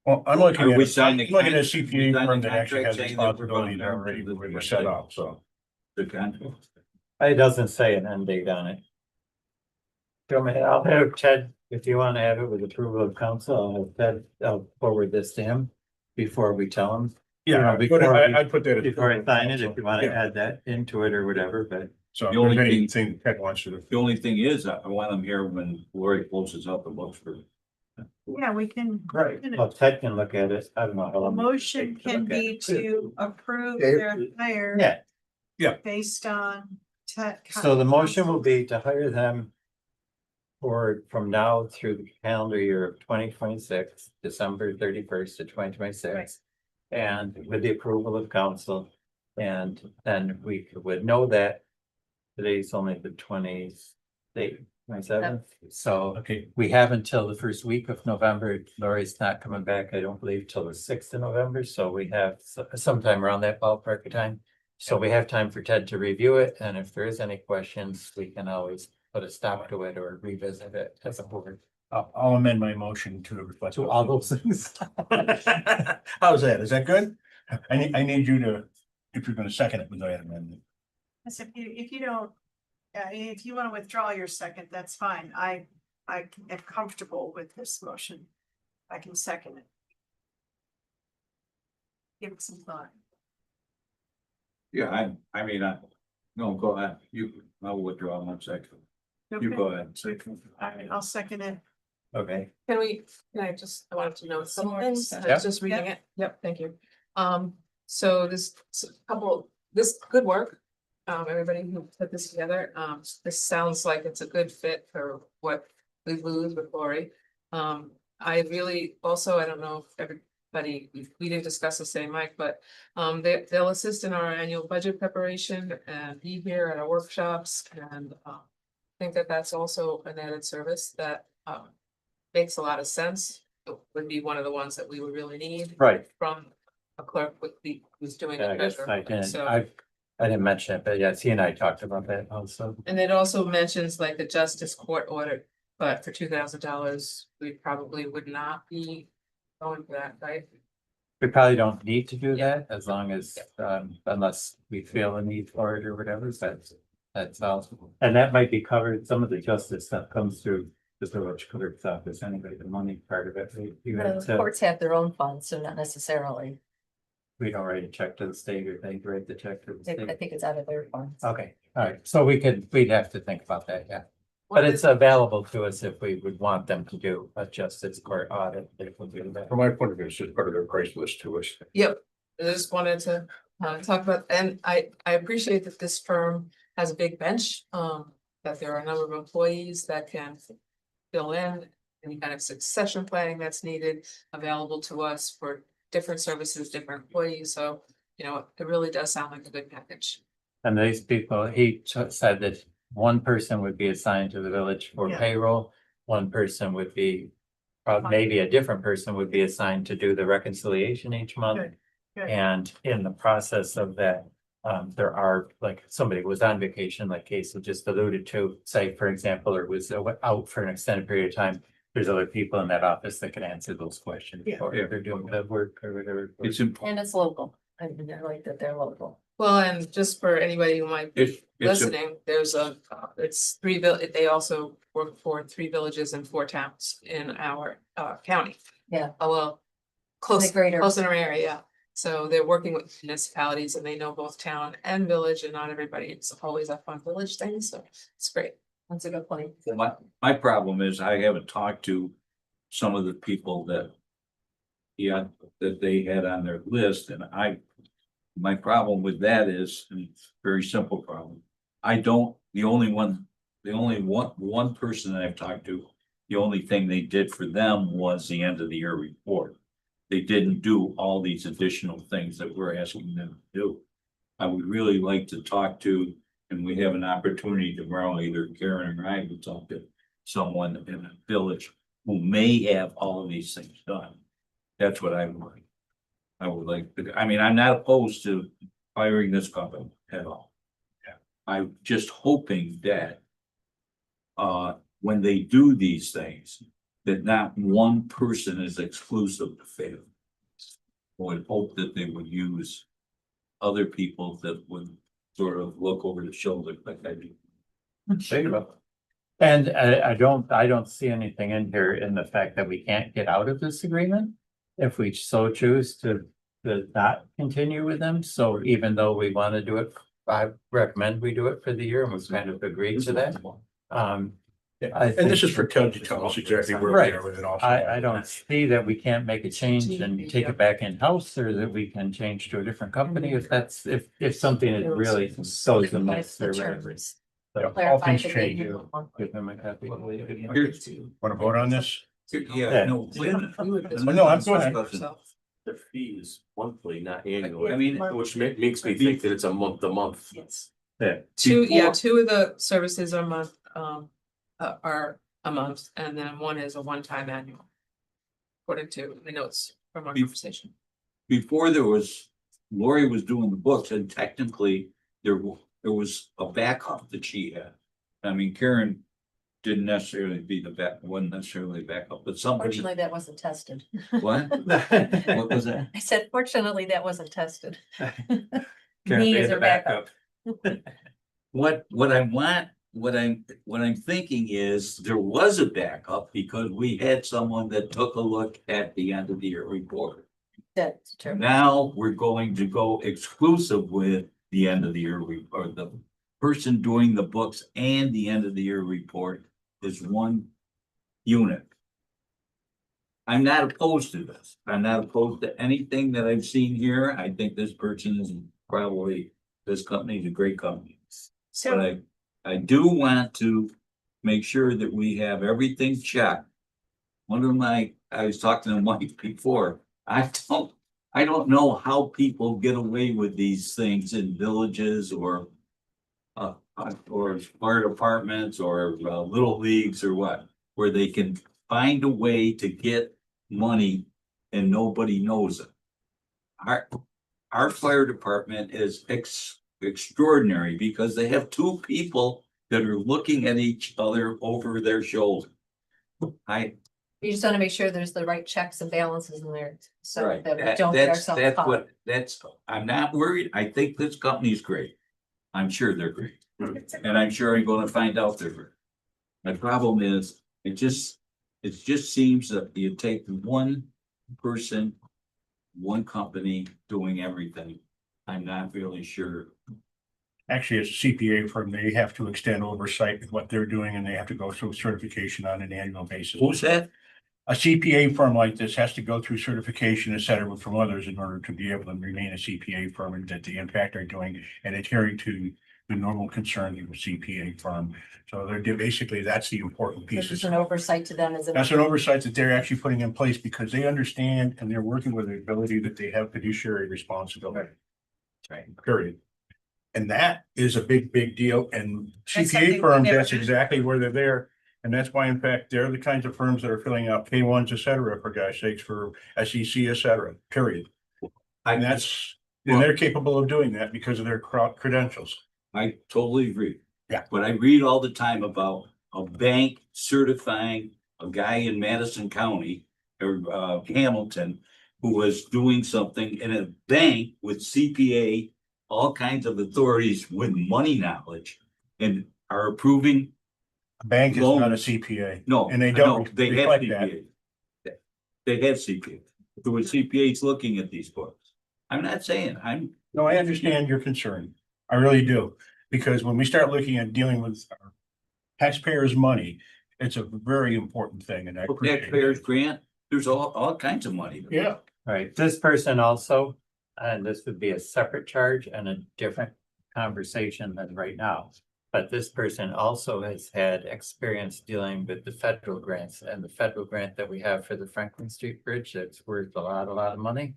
Well, I'm looking Are at, we I'm signing looking at a we CPA signing firm the that actually has contract saying that we're responsibility going there already, to- where we're set up, so. the contract. it doesn't say an end date on it. I'll have Ted, if you want to have it with approval of council, I'll have Ted, I'll forward this to him before we tell him. Yeah, I'd put that. as- Before I sign it, if you want to Yeah. add that into it or whatever, but So if The only there's thing- anything Ted wants to do. The only thing is, I want them here when Lori closes out the books for. Yeah, we can. well, Ted can look at it. I don't know how The long. motion it can look at be it. to approve Dave? their hire Yeah, based on. so the motion will be to hire them from now through the calendar year of 2026, December 31st of 2026. And with the approval of council, and then we would know that today's only the 27th, so Okay, we have until the first week of November. Lori's not coming back, I don't believe, till the 6th of November, so we have sometime around that ballpark of time. So we have time for Ted to review it, and if there is any questions, we can always put a stop to it or revisit it as a board. I'll amend my motion to reflect. To all those things. How's that? Is that good? I need you to, if you're gonna second it with that amendment. Yes, if you don't, if you want to withdraw your second, that's fine. I am comfortable with this motion. I can second it. Give it some thought. Yeah, no, go ahead, I'll withdraw 1 second. You go ahead. All right, I'll second it. Okay, I wanted to note Some more something, I discussion. was just reading it, yep, thank you. So this good work, everybody who put this together, this sounds like it's a good fit for what we lose with Lori. I really also, I don't know if everybody, we didn't discuss the same, Mike, but they'll assist in our annual budget preparation and be here at our workshops, and I think that that's also an added service that makes a lot of sense. It would be one of the ones that we would really need right. from a clerk who's doing Yeah, the I guess treasurer. I didn't, So, I didn't mention it, but yes, he and I talked about that also. and it also mentions like the justice court order, but for $2,000, we probably would not be going for that, right? We probably don't need to do that as long as, unless we feel a need for it or whatever, that's all. And that might be covered, some of the justice stuff comes through the village clerk's office anyway, the money part of it. You had The to- courts have their own funds, so not necessarily. we don't write a check to the state, or they write the check to the I state? think it's out of their funds. Okay, all right, so we'd have to think about that, yeah. But it's available to us if we would want them to do a justice court audit. They would do that. From my point of view, it's just part of their price list to us. Yep, I just wanted to talk about, and I appreciate that this firm has a big bench. That there are a number of employees that can fill in any kind of succession planning that's needed, available to us for different services, different employees. So, you know, it really does sound like a good package. And these people, said that one person would be assigned to the village for Yeah. payroll, one person would be. Maybe a different person would be assigned to do the reconciliation each month. Good, good. And in the process of that, there are, like, somebody was on vacation, like Casey just alluded to, say, for example, or was out for an extended period of time. There's other people in that office that can answer those questions, Yeah. or if they're doing the work or whatever. It's important. And it's local. I mean, I like that they're local. Well, and just for anybody who might be It's listening, there's it's they also work for 3 villages and 4 towns in our county. Yeah. Oh, well, close, The greater- close in our area, yeah. So they're working with municipalities and they know both town and village, and not everybody, it's always a fun village thing, so it's great. That's a good point. My problem is I haven't talked to some of the people that. Yeah, that they had on their list, and my problem with that is, and it's a very simple problem. The only one person that I've talked to, the only thing they did for them was the end of the year report. They didn't do all these additional things that we're asking them to do. I would really like to talk to, and we have an opportunity tomorrow, either Karen or I will talk to someone in a village who may have all of these things done. That's what I would like. I would like, I mean, I'm not opposed to hiring this company at all. Yeah. I'm just hoping that when they do these things, that not one person is exclusive to fail. I would hope that they would use other people that would sort of look over the shoulder like I do. And I don't see anything in here in the fact that we can't get out of this agreement. If we so choose to not continue with them, so even though we want to do it, I recommend we do it for the year, and we've kind of agreed to that. And this is for Ted to tell us exactly where we are with it also. I don't see that we can't make a change and take it back in-house, or that we can change to a different company if something is really goes amiss or whatever. So all Clarify things the change. date. Give them a copy. Want to vote on this? Yeah, no. wait a minute. Well, no, I'm going The fee is monthly, not I annually, mean, which makes me think that it's a month to month. Yes. Yeah. 2 Before- of the services are are a month, and then one is a one-time annual. According to the notes from our Bef- conversation. before Lori was doing the books, and technically there was a backup that she had. I mean, Karen didn't necessarily wasn't necessarily backup, but somebody, Fortunately, that wasn't tested. what? What was that? I said, fortunately, that wasn't tested. Karen Me be as the a backup. What I want, what I'm thinking is there was a backup because we had someone that took a look at the end of the year report. That's true. Now we're going to go exclusive with the end of the year or the person doing the books and the end of the year report is one unit. I'm not opposed to this. I'm not opposed to anything that I've seen here. I think this person is probably, this company is a great company. But So, I do want to make sure that we have everything checked. I was talking to Mike before, I don't know how people get away with these things in villages or fire departments or little leagues or what, where they can find a way to get money and nobody knows it. Our fire department is extraordinary because they have 2 people that are looking at each other over their shoulder. You just want to make sure there's the right checks and balances in there, so Right, that we don't get ourselves caught. I'm not worried. I think this company's great. I'm sure they're great. And I'm sure I'm gonna find out they're great. My problem is, it just seems that you take one person one company doing everything. I'm not really sure. Actually, as a CPA firm, they have to extend oversight of what they're doing and they have to go through certification on an annual basis. Who's that? A CPA firm like this has to go through certification, et cetera, from others in order to be able to remain a CPA firm and that they in fact are doing and adhering to the normal concerns of a CPA firm. So basically, that's the important piece. There's an oversight to them as That's an oversight that they're actually putting in place because they understand and they're working with the ability that they have fiduciary responsibility. Right, period. And that is a big, big deal. And That's something CPA we firms, never that's did. exactly where they're there. And that's why, in fact, they're the kinds of firms that are filling out K1s, et cetera, for God's sakes, for SEC, et cetera, period. And they're capable of doing that because of their credentials. I totally agree. Yeah. But I read all the time about a bank certifying a guy in Madison County or Hamilton who was doing something in a bank with CPA, all kinds of authorities with money knowledge and are approving. A bank is not a Loans. CPA. No, And they I don't know, they have reflect that. CPA. They have CPA. There were CPAs looking at these books. I'm not saying, No, I understand your concern. I really do. Because when we start looking at dealing with our taxpayers' money, it's a very important thing and I appreciate taxpayers it. grant, there's all kinds of money. Yeah, Right, this person also, and this would be a separate charge and a different conversation than right now. But this person also has had experience dealing with the federal grants and the federal grant that we have for the Franklin Street Bridge, that's worth a lot of money.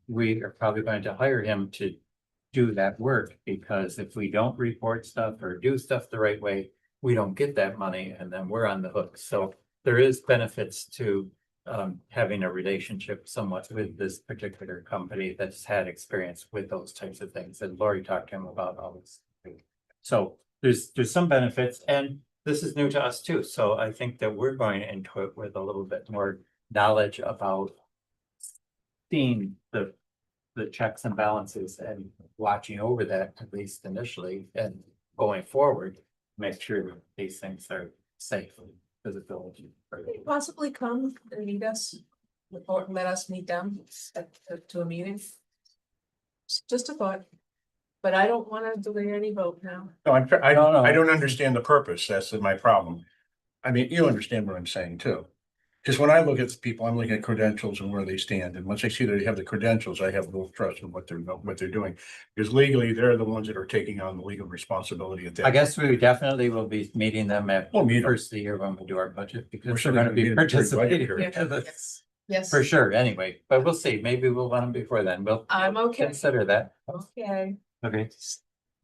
We are probably going to hire him to do that work, because if we don't report stuff or do stuff the right way, we don't get that money and then we're on the hook. So there is benefits to having a relationship somewhat with this particular company that's had experience with those types of things. And Lori talked to him about all this. So there's some benefits, and this is new to us too. So I think that we're going into it with a little bit more knowledge about seeing the checks and balances and watching over that, at least initially, and going forward, make sure that these things are safe for the village. Possibly come and meet us, or let us meet them to a meeting. Just a thought, but I don't want to delay any vote now. no, I No. don't understand the purpose. That's my problem. I mean, you understand what I'm saying too. Because when I look at people, I'm looking at credentials and where they stand. And once I see that they have the credentials, I have a little trust in what they're doing. Because legally, they're the ones that are taking on the legal responsibility at that. I guess we definitely will be meeting them at We'll meet the them. first of the year when we do our budget, We're because we're certainly gonna be gonna meet them during budget participating. period. in the- Yes, yes. For sure, anyway, but we'll see, maybe we'll want them before then, we'll I'm okay. consider that. Okay. Okay,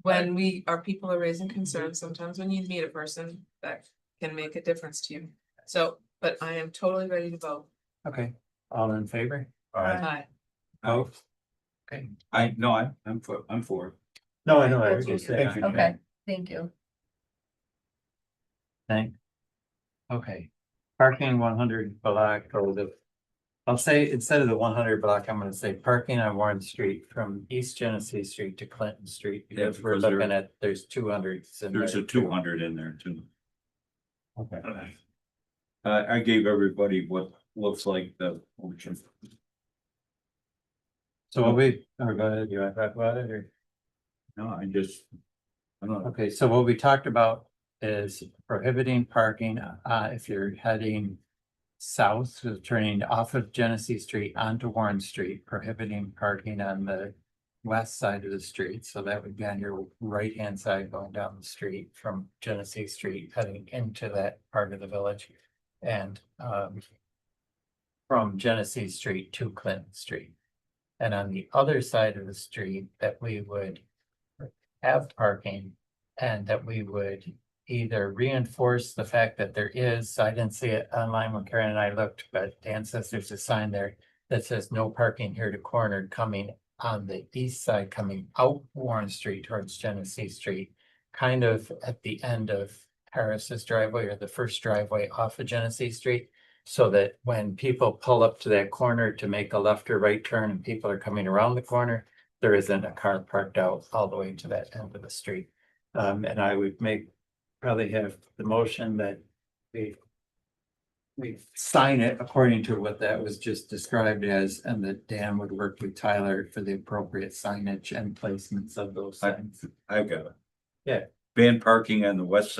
When people are raising concerns, sometimes when you meet a person that can make a difference to you. So, but I am totally ready to vote. okay, all in favor? Aye. Oh. Okay, I'm for it. no, I know, I Thank you. just said. Thank you. Okay, thank you. Thank. Okay, parking 100 block, or I'll say, instead of the 100 block, I'm gonna say parking on Warren Street from East Genesee Street to Clinton Street, Yeah, because we're because there- looking at, there's 200s in There's there a too. 200 in there too. Okay. I gave everybody what looks like the motion. So what we, oh, go ahead, you want to talk about it, or? No, I don't know. Okay, so what we talked about is prohibiting parking, if you're heading south, so turning off of Genesee Street onto Warren Street, prohibiting parking on the west side of the street. So that would be on your right-hand side going down the street from Genesee Street, heading into that part of the village. And, from Genesee Street to Clinton Street. And on the other side of the street, that we would have parking, and that we would either reinforce the fact that there is, I didn't see it online when Karen and I looked, but Dan says there's a sign there that says no parking here to corner, coming on the east side, coming out Warren Street towards Genesee Street, kind of at the end of Harris's driveway, or the first driveway off of Genesee Street. So that when people pull up to that corner to make a left or right turn and people are coming around the corner, there isn't a car parked out all the way to that end of the street. And I would probably have the motion that we we sign it according to what that was just described as, and that Dan would work with Tyler for the appropriate signage and placements of those signs. I've got it. Yeah. Van parking on the west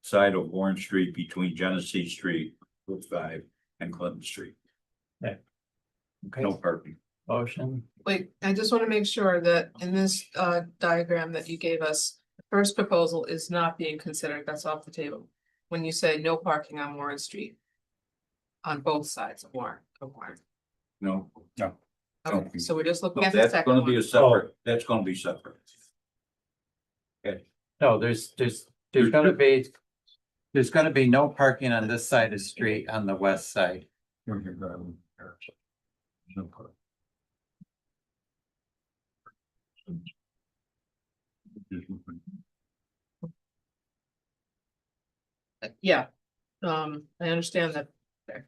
side of Warren Street between Genesee Street, Route 5 and Clinton Street. Okay, No parking. motion, Wait, I just want to make sure that in this diagram that you gave us, the first proposal is not being considered, that's off the table. When you say no parking on Warren Street. On both sides of Warren. No. Okay, so we're just looking No, at the that's second gonna be one. a separate, that's gonna be separate. no, there's gonna be. There's gonna be no parking on this side of the street on the west side. You're driving. No parking. Yeah, I understand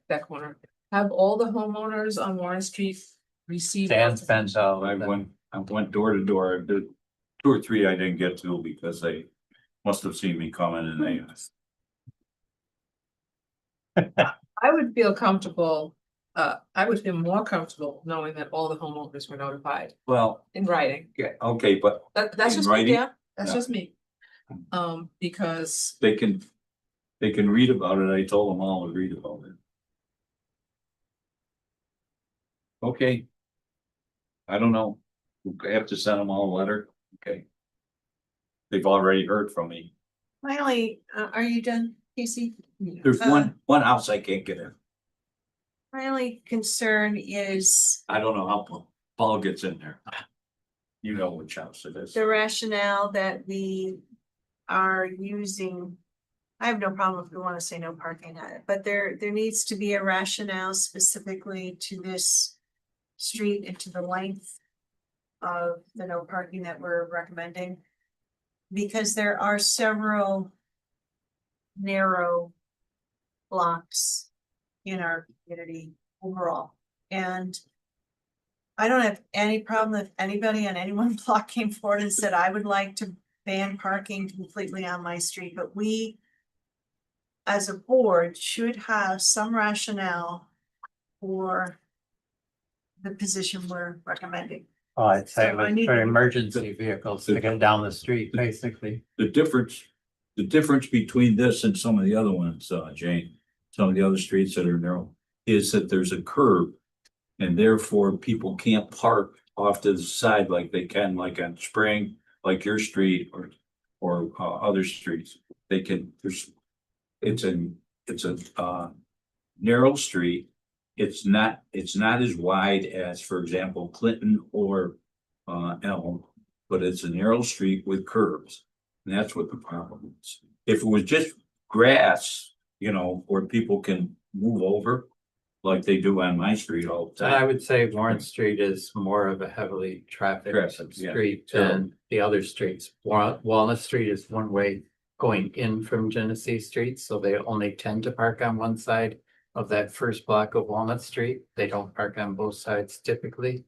that corner. Have all the homeowners on Warren Street received? Dan spends all I of them. went door to door. The 2 or 3 I didn't get to because they must have seen me coming and they. I would feel comfortable, I would feel more comfortable knowing that all the homeowners were notified Well, in writing. yeah, okay, but That's In just me, writing? yeah, that's Yeah. just me. Because they can read about it. I told them all to read about it. Okay. I don't know. I have to send them all a letter. Okay. They've already heard from me. Finally, are you done, Casey? There's one house I can't get in. My only concern is I don't know how Paul gets in there. You know which house it is. the rationale that we are using. I have no problem if we want to say no parking on it, but there needs to be a rationale specifically to this street and to the length of the no parking that we're recommending. Because there are several narrow blocks in our community overall, and I don't have any problem if anybody on any one block came forward and said, I would like to ban parking completely on my street, but we as a board should have some rationale for the position we're recommending. Oh, I'd say So I it need- was for emergency vehicles to get down the street, basically. The difference between this and some of the other ones, Jane, some of the other streets that are narrow, is that there's a curb. And therefore, people can't park off to the side like they can, like on Spring, like your street or other streets. They can, it's a narrow street. It's not as wide as, for example, Clinton or Elm, but it's a narrow street with curbs. And that's what the problem is. If it was just grass, where people can move over like they do on my street all the And I time. would say Warren Street is more of a heavily trafficked Traffic, yeah. street than the other streets. Walnut Street is one way going in from Genesee Street, so they only tend to park on one side of that first block of Walnut Street. They don't park on both sides typically,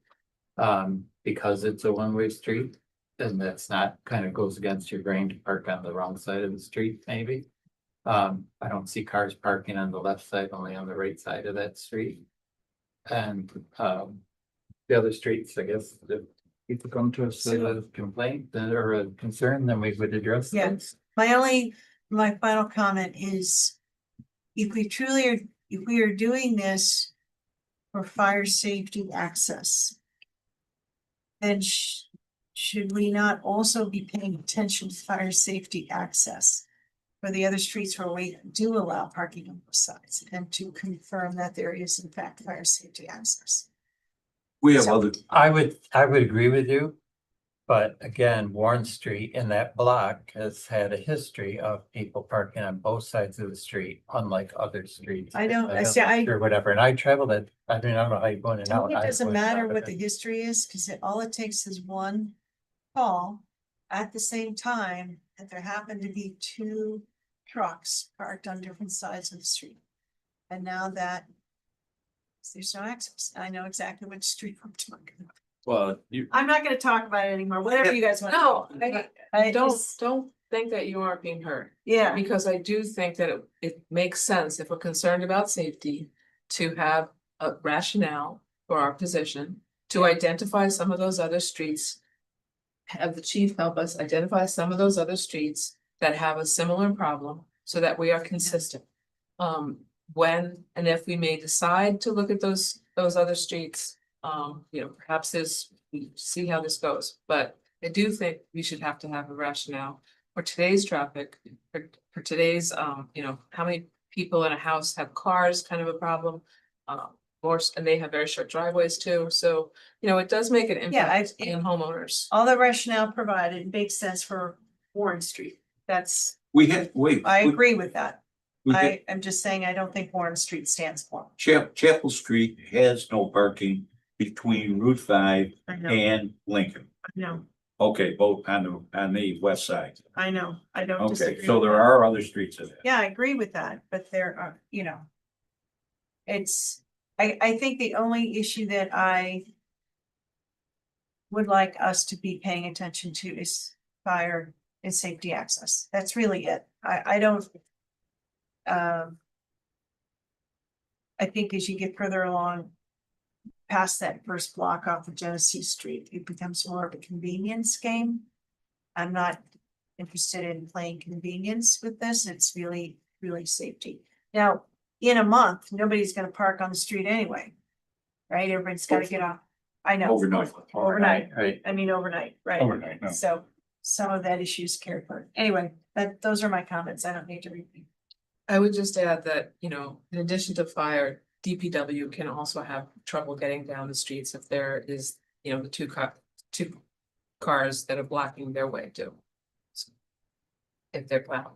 because it's a one-way street. And that's not, kind of goes against your grain to park on the wrong side of the street, maybe. I don't see cars parking on the left side, only on the right side of that street. And, the other streets, I guess, if people come to us with a complaint or a concern, then we would address Yeah. those. My final comment is, if we are doing this for fire safety access, then should we not also be paying attention to fire safety access for the other streets where we do allow parking on both sides, and to confirm that there is in fact fire safety access? We have So- other, I would agree with you. But again, Warren Street in that block has had a history of people parking on both sides of the street, unlike other streets. I don't- Or whatever, and I traveled it, I don't know how you go in and out. It I doesn't go in and matter out of what the it. history is, because all it takes is one call at the same time that there happen to be two trucks parked on different sides of the street. And now that there's no access, I know exactly which street I'm talking about. Well, I'm not gonna talk about it anymore, whatever you guys want. no, I don't, just- don't think that you aren't being heard. Yeah, Because I do think that it makes sense if we're concerned about safety to have a rationale for our position, to identify some of those other streets. Have the chief help us identify some of those other streets that have a similar problem so that we are consistent. When and if we may decide to look at those other streets, perhaps we see how this goes, but I do think we should have to have a rationale for today's traffic, for today's, how many people in a house have cars, kind of a problem. And they have very short driveways too, so, it does make an Yeah, impact in homeowners. all the rationale provided makes sense for Warren Street. That's, We had, wait. I agree with that. we had- I am just saying, I don't think Warren Street stands for. Chapel Street has no parking between Route 5 I know, and Lincoln. I know, Okay, both on the west side. I know, I don't Okay, disagree. so with there that. are other streets in it. Yeah, I agree with that, but there are, it's, I think the only issue that I would like us to be paying attention to is fire and safety access. That's really it. I don't. I think as you get further along past that first block off of Genesee Street, it becomes more of a convenience game. I'm not interested in playing convenience with this. It's really, really safety. Now, in a month, nobody's gonna park on the street anyway. Right? Everybody's gotta get off. I know. Overnight. Overnight, Right. I mean, overnight, right? Overnight, no. So some of that issue is carried forward. Anyway, those are my comments. I don't need to repeat. I would just add that, in addition to fire, DPW can also have trouble getting down the streets if there is, the two cars that are blocking their way too. So, if they're plowed.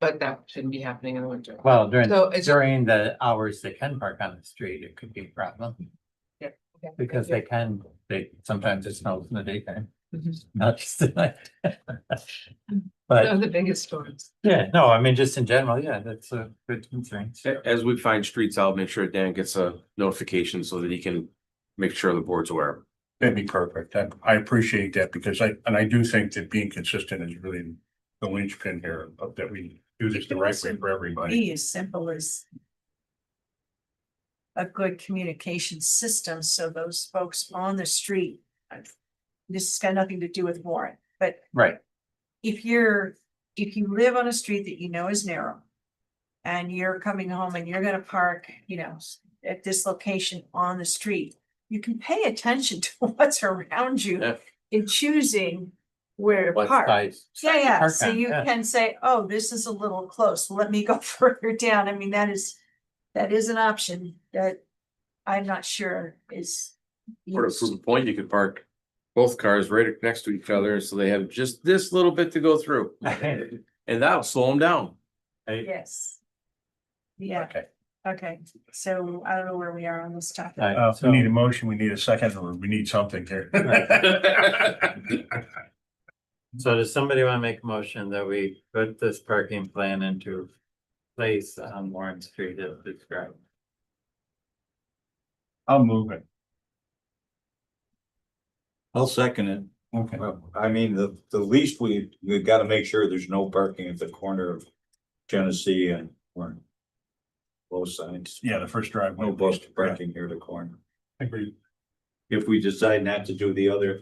But that shouldn't be happening in the winter. Well, during, So it's- during the hours they can park on the street, it could be a problem. Yeah, okay. Because sometimes it snows in the daytime, Mhm. not just at night. Those But, are the biggest storms. yeah, no, I mean, just in general, yeah, that's a good concern. As we find streets, I'll make sure Dan gets a notification so that he can make sure the board's aware. That'd be perfect. I appreciate that because I do think that being consistent is really the linchpin here of that we do this the right way for everybody. Be as simple as a good communication system, so those folks on the street. This has got nothing to do with Warren, but Right, if you live on a street that you know is narrow. And you're coming home and you're gonna park, at this location on the street, you can pay attention to what's around you Yeah. in choosing where to what park. size? Yeah, park so on, you yeah. can say, oh, this is a little close, let me go further down. I mean, that is an option that I'm not sure is. For a used. proof of point, you could park both cars right next to each other, so they have just this little bit to go through. And that'll slow them down. Yes. Yeah, Okay. okay, so I don't know where we are on this topic. Right, We need a motion, we need a second, or we need something here. So does somebody want to make a motion that we put this parking plan into place on Warren Street as described? I'll move it. I'll second it. Okay. Well, I mean, the least we've got to make sure there's no parking at the corner of Genesee and Warren. Both sides. Yeah, the first drive. No bus parking near the corner. Agreed. If we decide not to do the other,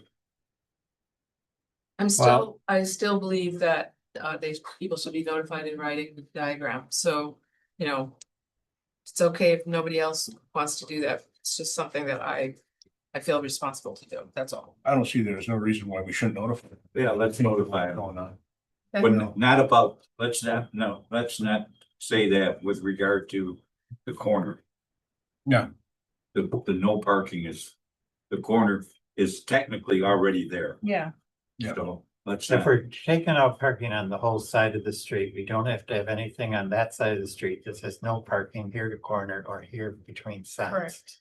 I still believe that people should be notified in writing the diagram, so, it's okay if nobody else wants to do that. It's just something that I feel responsible to do, that's all. I don't see there's no reason why we shouldn't notify. yeah, let's notify them. Going on. But not about, let's not say that with regard to the corner. Yeah. The no parking the corner is technically already there, Yeah, Yeah. so let's If not. we're taking out parking on the whole side of the street, we don't have to have anything on that side of the street that says no parking here to corner or here between signs. correct.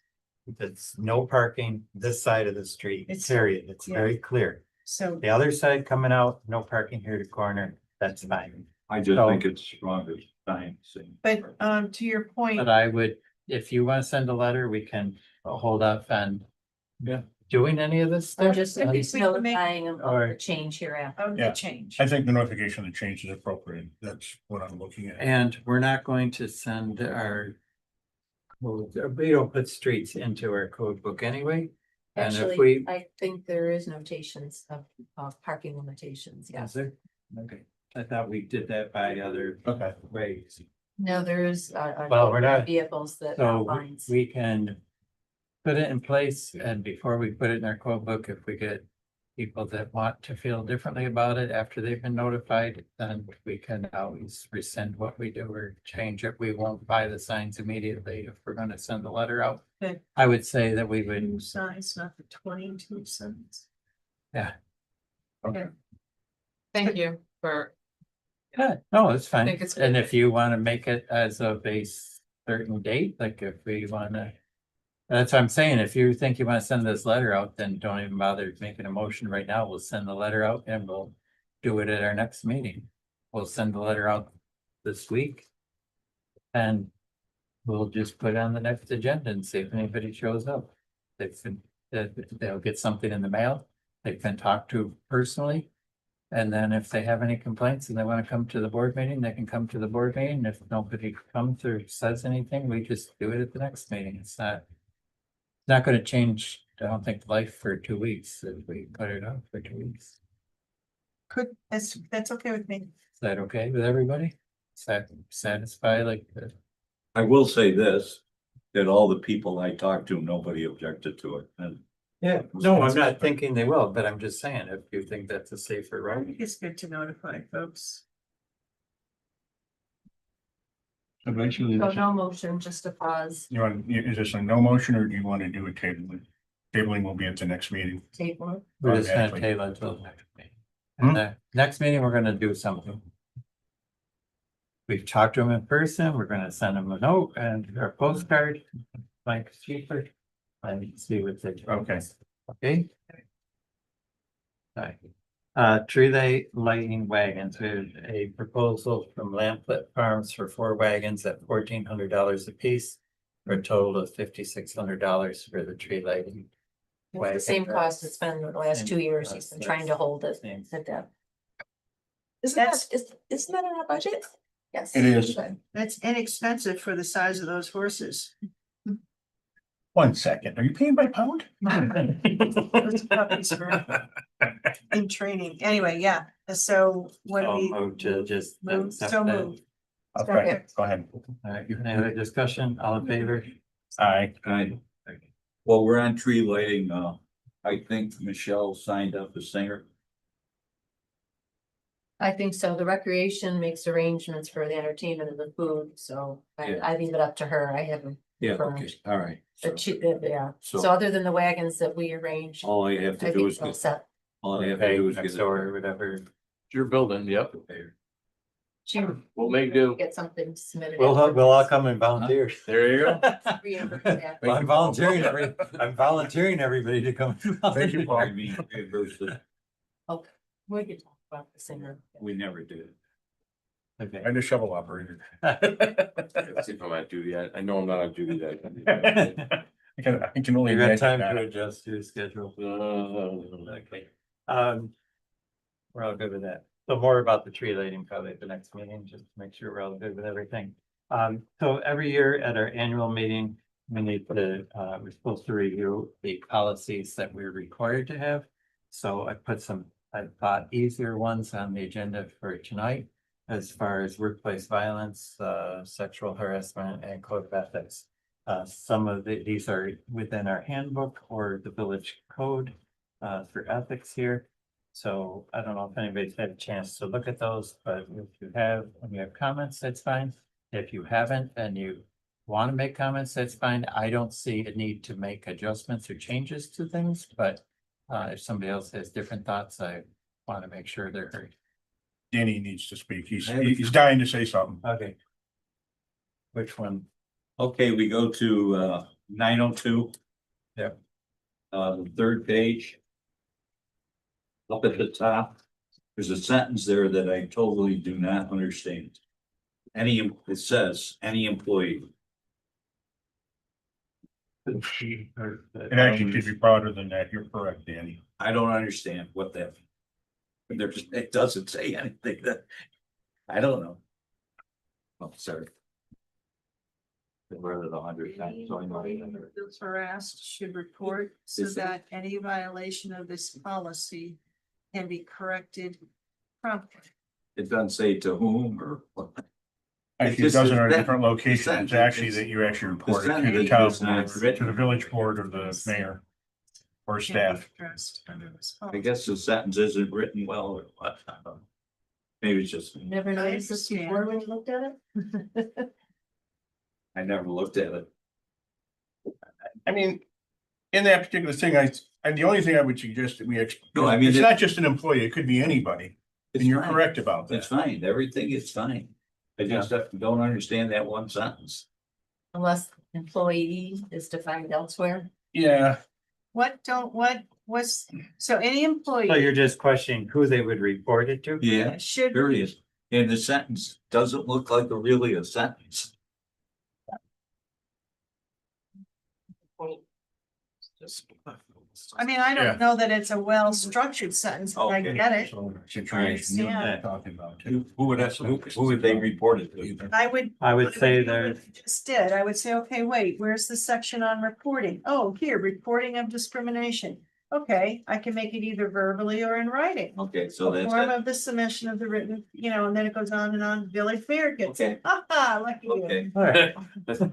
It's no parking this side of the street, It's- period. It's yeah. very clear. So, The other side coming out, no parking here to corner, that's fine. I just So- think it's stronger time. but to your point, But I would, if you want to send a letter, we can hold off on. Yeah. doing any of this I'm stuff? just I think we can make- notifying them Or- of the change hereafter. Of Yeah. the change. I think the notification of the change is appropriate. That's what I'm looking at. And we're not going to send we don't put streets into our code book anyway. And if Actually, we. I think there is notations of parking limitations, Is yes. there? Okay, I thought we did that by other Okay. ways. No, there is Well, we're not- vehicles that So outlines. we can put it in place, and before we put it in our code book, if we get people that want to feel differently about it after they've been notified, then we can always rescind what we do or change it. We won't buy the signs immediately if we're gonna send the letter out. Okay. I would say that we would, Two signs, not the 22 signs. Thank you for, yeah, no, it's fine. think it's And good. if you wanna make it as of a certain date, like if we wanna. That's what I'm saying. If you think you wanna send this letter out, then don't even bother making a motion right now. We'll send the letter out and we'll do it at our next meeting. We'll send the letter out this week. And we'll just put it on the next agenda and see if anybody shows up. They'll get something in the mail. They can talk to personally. And then if they have any complaints and they wanna come to the board meeting, they can come to the board meeting. If nobody comes or says anything, we just do it at the next meeting. It's not gonna change, I don't think, life for 2 weeks if we put it up for 2 weeks. Could, that's okay with me. Is that okay with everybody? Satisfy like the. I will say this, that all the people I talked to, nobody objected to it, and Yeah, no, I'm not thinking they will, but I'm just saying, if you think that's a safer I route. think it's good to notify folks. Eventually, So no motion, just a pause, is this a no motion or do you want to do a tabling? Tabling will be at the next meeting. table. We're just gonna Automatically. table it till the next meeting. Hmm? And the next meeting, we're gonna do something. We've talked to them in person, we're gonna send them a note and a postcard, like cheaper. And see what they. Okay. Okay. Alright. Lighting wagons, we have a proposal from Lamplit Farms for 4 wagons at $1,400 a piece. For a total of $5,600 for the tree lighting. It's the same cost it's been the last 2 years. He's been trying to hold it Same. at that. isn't That's- isn't that in our budget? Yes. It is. That's inexpensive for the size of those horses. 1 second, are you paying by pound? Those puppies for in training. Anyway, yeah. So when So we move to just. move, accept so that. move. Okay, go ahead. Alright, any other discussion, all in favor? Aye. well, we're on tree lighting, I think Michelle signed up as singer. I think so. The recreation makes arrangements for the entertainment and the food, so Yeah. I leave it up to her. I haven't. Yeah, Confirmed. okay, all right. But yeah, so So- other than the wagons that we arrange, All I have I to do think is it's all get, set. all I have to Okay, do is next get door it. or whatever. Your building, yep. She We'll make do. get something submitted. We'll all come and volunteer. There you go. Reimburse that. Well, I'm volunteering I'm volunteering everybody to come. Thank you, Paul. I mean, reimbursement, Okay, we could talk about the singer. we never did. Okay. And a shovel operator. See if I'm on duty. I know I'm not on duty that. I can only You got imagine time to that. adjust your schedule. Uh, Okay. We're all good with that. So more about the tree lighting probably at the next meeting, just to make sure we're all good with everything. So every year at our annual meeting, we need to, we're supposed to review the policies that we're required to have. So I put some, I thought easier ones on the agenda for tonight. As far as workplace violence, sexual harassment and code of ethics. Some of these are within our handbook or the village code for ethics here. So I don't know if anybody's had a chance to look at those, but if you have, when you have comments, that's fine. If you haven't and you want to make comments, that's fine. I don't see a need to make adjustments or changes to things, but if somebody else has different thoughts, I want to make sure they're heard. Danny needs to speak. He's dying to say something. Okay. Which one? Okay, we go to 902. Yep. The third page. Up at the top, there's a sentence there that I totally do not understand. It says, any employee. It actually should be broader than that. You're correct, Danny. I don't understand what that. There's, it doesn't say anything that, I don't know. Oh, sorry. Where the 100 times, so I know. Those harassed should report so Is it- that any violation of this policy can be corrected promptly. It doesn't say to whom or what. Actually, it just does it is on a that- different location. sentence It's actually is- that you actually report it to sentence the is town just not board, written. to the village board or the mayor or Can be staff. addressed under this I policy. guess the sentence isn't written well or what. I don't know. Maybe it's just, Never I noticed this before understand. when you looked at it? I never looked at it. I mean, in that particular thing, and the only thing I would suggest that No, I mean, it's it- not just an employee, it could be anybody. It's And you're fine. correct about It's that. fine. Everything is fine. I just don't understand that one sentence. Unless employee is defined elsewhere. Yeah, What was, so any So employee you're just questioning who they would report it to? Yeah, should. period. And the sentence doesn't look like really a sentence. I mean, I Yeah. don't know that it's a well-structured sentence, but I Okay. get it. so situation you're Yeah. talking about. Who would they report it to? I would. I would say do what there's, you Just did, I would say, okay, wait, where's the section on reporting? Oh, here, reporting of discrimination. Okay, I can make it either verbally or in writing. Okay, so A that's form it. of the submission of the written, and then it goes on and on, village fair gets Okay. it. Ha lucky you. Okay. all right,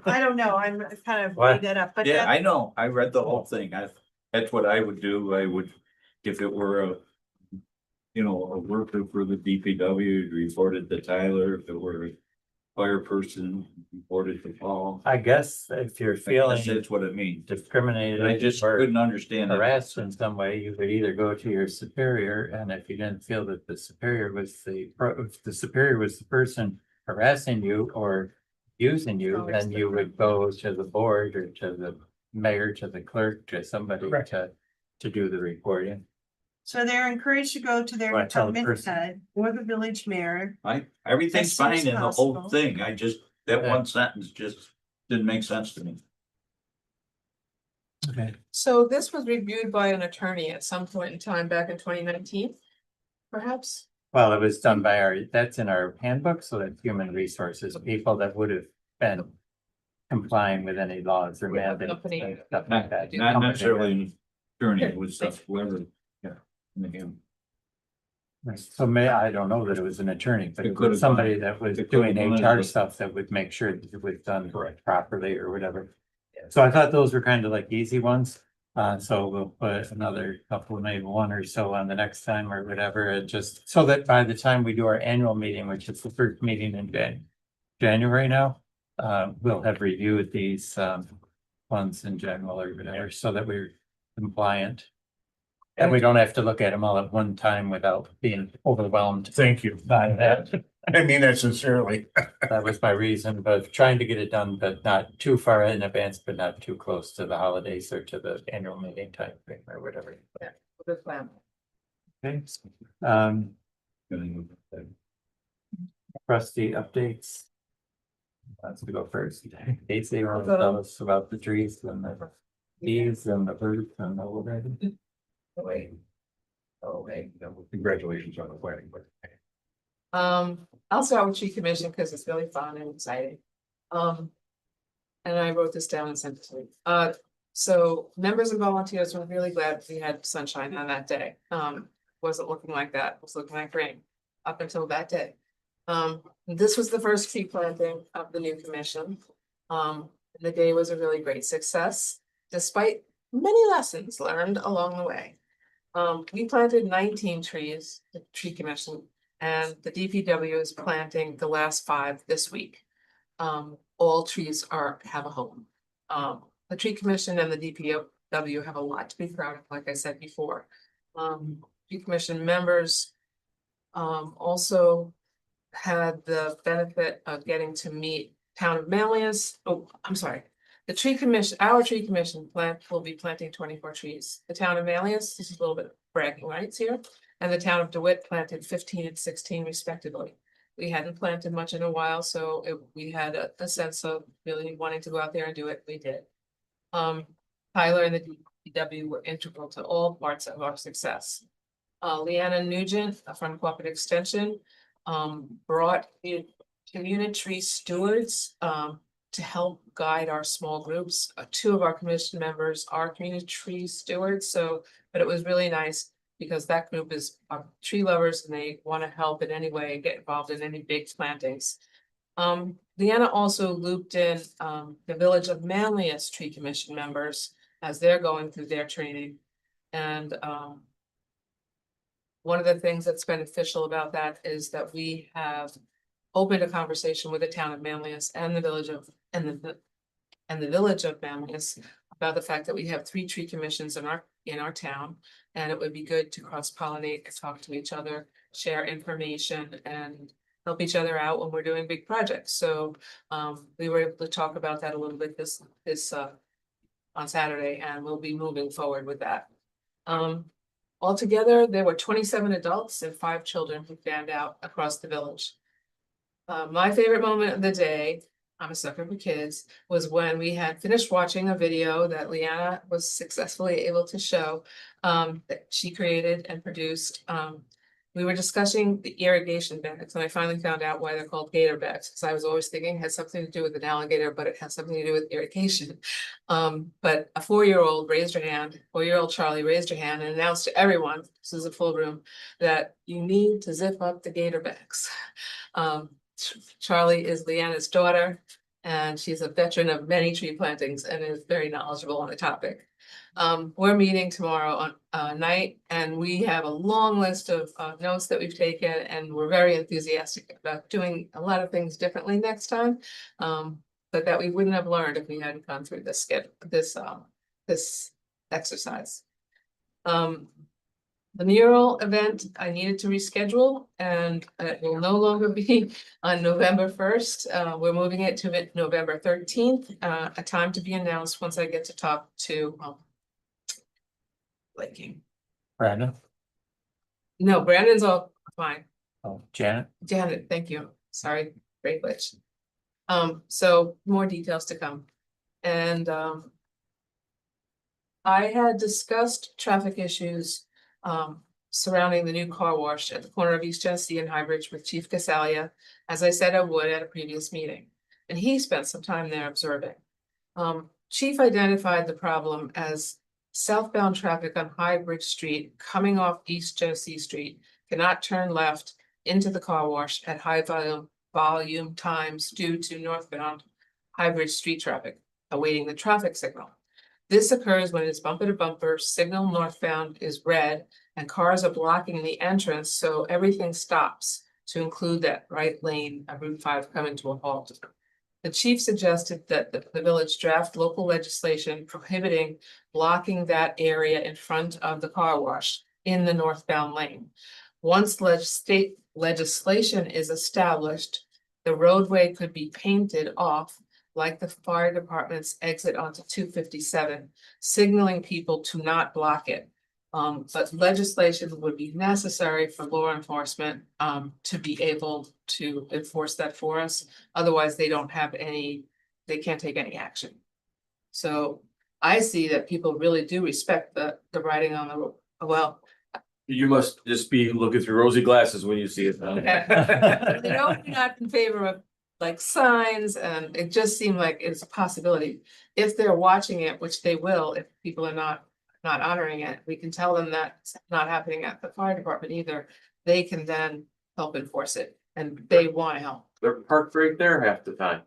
I don't know, I'm kind of What? made that up, but Yeah, that, I know. I read the whole thing. That's what I would do. I would, if it were a. A worker for the DPW, reported to Tyler. If it were a fire person, reported to Paul. I guess if you're feeling That's what it means. discriminated I just or couldn't understand. it. harassed in some way, you could either go to your superior, and if you didn't feel that the superior was if the superior was the person harassing you or using you, then you would go to the board or to the mayor, to the clerk, to somebody Correct. to do the reporting. so they're encouraged to go to their Right, tell the department person. head or the village mayor. Everything's As soon as fine in the possible. whole thing. That Yeah. one sentence just didn't make sense to me. Okay. So this was reviewed by an attorney at some point in time back in 2019, perhaps? Well, it was done by that's in our handbook, so that's human resources, people that would have been complying with any laws or With the mandates company. and stuff like that. Not necessarily an attorney, it was just whoever, yeah. Again, Right. So I don't know that it was an attorney, but It it could was have somebody gone- that was it could doing have gone HR as a- stuff that would make sure that it was done Correct. properly or whatever. So I thought those were kind of like easy ones. So we'll put another couple, maybe one or so on the next time or whatever, and just so that by the time we do our annual meeting, which is the first meeting in January now, we'll have reviewed these ones in general or whatever, so that we're compliant. And we don't have to look at them all at one time without being overwhelmed Thank you. by that. I mean that sincerely. That was my reason, but trying to get it done, but not too far in advance, but not too close to the holidays or to the annual meeting time frame or whatever. Good plan. Okay. gonna- Trustee updates. Let's go first. Casey, you want to tell us about the trees and the bees and the birds and the whatever? Wait. Oh, wait. Congratulations on the planning, but. I'll start with tree commission because it's really fun and exciting. And I wrote this down and sent it to you. So members and volunteers were really glad we had sunshine on that day. Wasn't looking like that, it was looking like rain up until that day. This was the first tree planting of the new commission. The day was a really great success, despite many lessons learned along the way. We planted 19 trees, the tree commission, and the DPW is planting the last 5 this week. All trees have a home. The tree commission and the DPW have a lot to be proud of, like I said before. Tree commission members also had the benefit of getting to meet Town of Manlius. Oh, I'm sorry. The tree commission, our tree commission will be planting 24 trees. The Town of Manlius, this is a little bit bragging rights here, and the Town of DeWitt planted 15 and 16 respectively. We hadn't planted much in a while, so we had a sense of really wanting to go out there and do it. We did. Tyler and the DPW were integral to all parts of our success. Leanna Nugent from Cooperative Extension, brought in community stewards, to help guide our small groups. Two of our commission members are community tree stewards, so, but it was really nice because that group is tree lovers and they want to help in any way, get involved in any big plantings. Leanna also looped in, the Village of Manlius Tree Commission members as they're going through their training. And, one of the things that's beneficial about that is that we have opened a conversation with the town of Manlius and the village of, and the village of Manlius about the fact that we have 3 tree commissions in our town. And it would be good to cross-pollinate, talk to each other, share information and help each other out when we're doing big projects. So we were able to talk about that a little bit this on Saturday, and we'll be moving forward with that. Altogether, there were 27 adults and 5 children who fanned out across the village. My favorite moment of the day, I'm a sucker for kids, was when we had finished watching a video that Leanna was successfully able to show, that she created and produced. We were discussing the irrigation bags, and I finally found out why they're called gator bags, because I was always thinking it had something to do with an alligator, but it has something to do with irrigation. But a 4-year-old raised her hand, 4-year-old Charlie raised her hand and announced to everyone, this is a full room, that you need to zip up the gator bags. Charlie is Leanna's daughter, and she's a veteran of many tree plantings and is very knowledgeable on the topic. We're meeting tomorrow on night, and we have a long list of notes that we've taken, and we're very enthusiastic about doing a lot of things differently next time. But that we wouldn't have learned if we hadn't gone through this exercise. The mural event I needed to reschedule, and it will no longer be on November 1st. We're moving it to November 13th, a time to be announced once I get to talk to King. Brandon, No, Brandon's all fine. oh, Janet, Janet, thank you. Sorry, great glitch. So more details to come. And I had discussed traffic issues surrounding the new car wash at the corner of East Genesee and High Bridge with Chief Casalia, as I said I would at a previous meeting. And he spent some time there observing. Chief identified the problem as southbound traffic on High Bridge Street coming off East Genesee Street cannot turn left into the car wash at high volume times due to northbound High Bridge Street traffic awaiting the traffic signal. This occurs when it's bumper to bumper, signal northbound is red, and cars are blocking the entrance, so everything stops, to include that right lane of Route 5 coming to a halt. The chief suggested that the village draft local legislation prohibiting blocking that area in front of the car wash in the northbound lane. Once state legislation is established, the roadway could be painted off like the fire department's exit onto 257, signaling people to not block it. But legislation would be necessary for law enforcement to be able to enforce that for us. Otherwise, they can't take any action. So I see that people really do respect the writing on the road. Well, You must just be looking through rosy glasses when you see it. you know, we're not in favor of like signs, and it just seemed like it's a possibility. If they're watching it, which they will, if people are not honoring it, we can tell them that it's not happening at the fire department either. They can then help enforce it, and they want to help. They're parked right there half the time.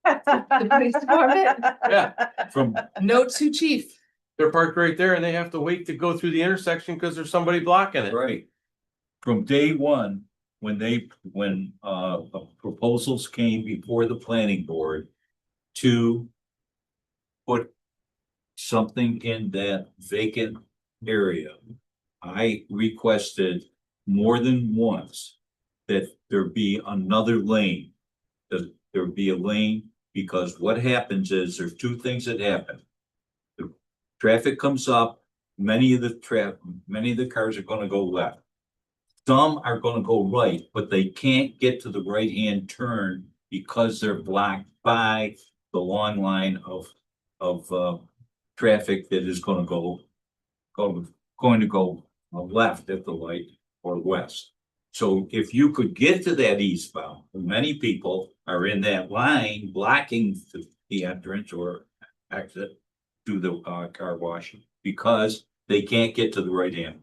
The police department, Yeah, from, note to chief. they're parked right there and they have to wait to go through the intersection because there's somebody blocking it. right. From day one, when proposals came before the planning board to put something in that vacant area, I requested more than once that there be another lane. That there be a lane, because what happens is there's 2 things that happen. The traffic comes up, many of the cars are gonna go left. Some are gonna go right, but they can't get to the right-hand turn because they're blocked by the long line of of traffic that is gonna going to go left at the light or west. So if you could get to that eastbound, many people are in that line blocking the entrance or exit to the car wash because they can't get to the right hand.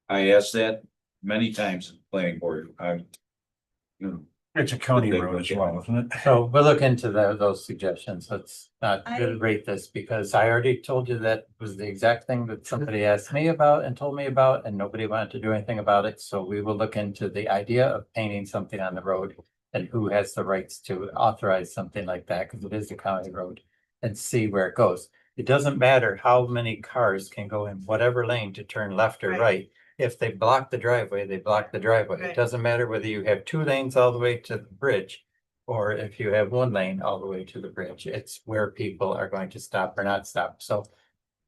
I asked that many times in planning board. It's a county They road look as at well, isn't it? So we'll look into those suggestions. Let's not I- rate this because I already told you that was the exact thing that somebody asked me about and told me about, and nobody wanted to do anything about it. So we will look into the idea of painting something on the road and who has the rights to authorize something like that, because it is a county road, and see where it goes. It doesn't matter how many cars can go in whatever lane to turn left or Right. right. If they block the driveway, they block the driveway. Right. It doesn't matter whether you have 2 lanes all the way to the bridge or if you have 1 lane all the way to the bridge. It's where people are going to stop or not stop. So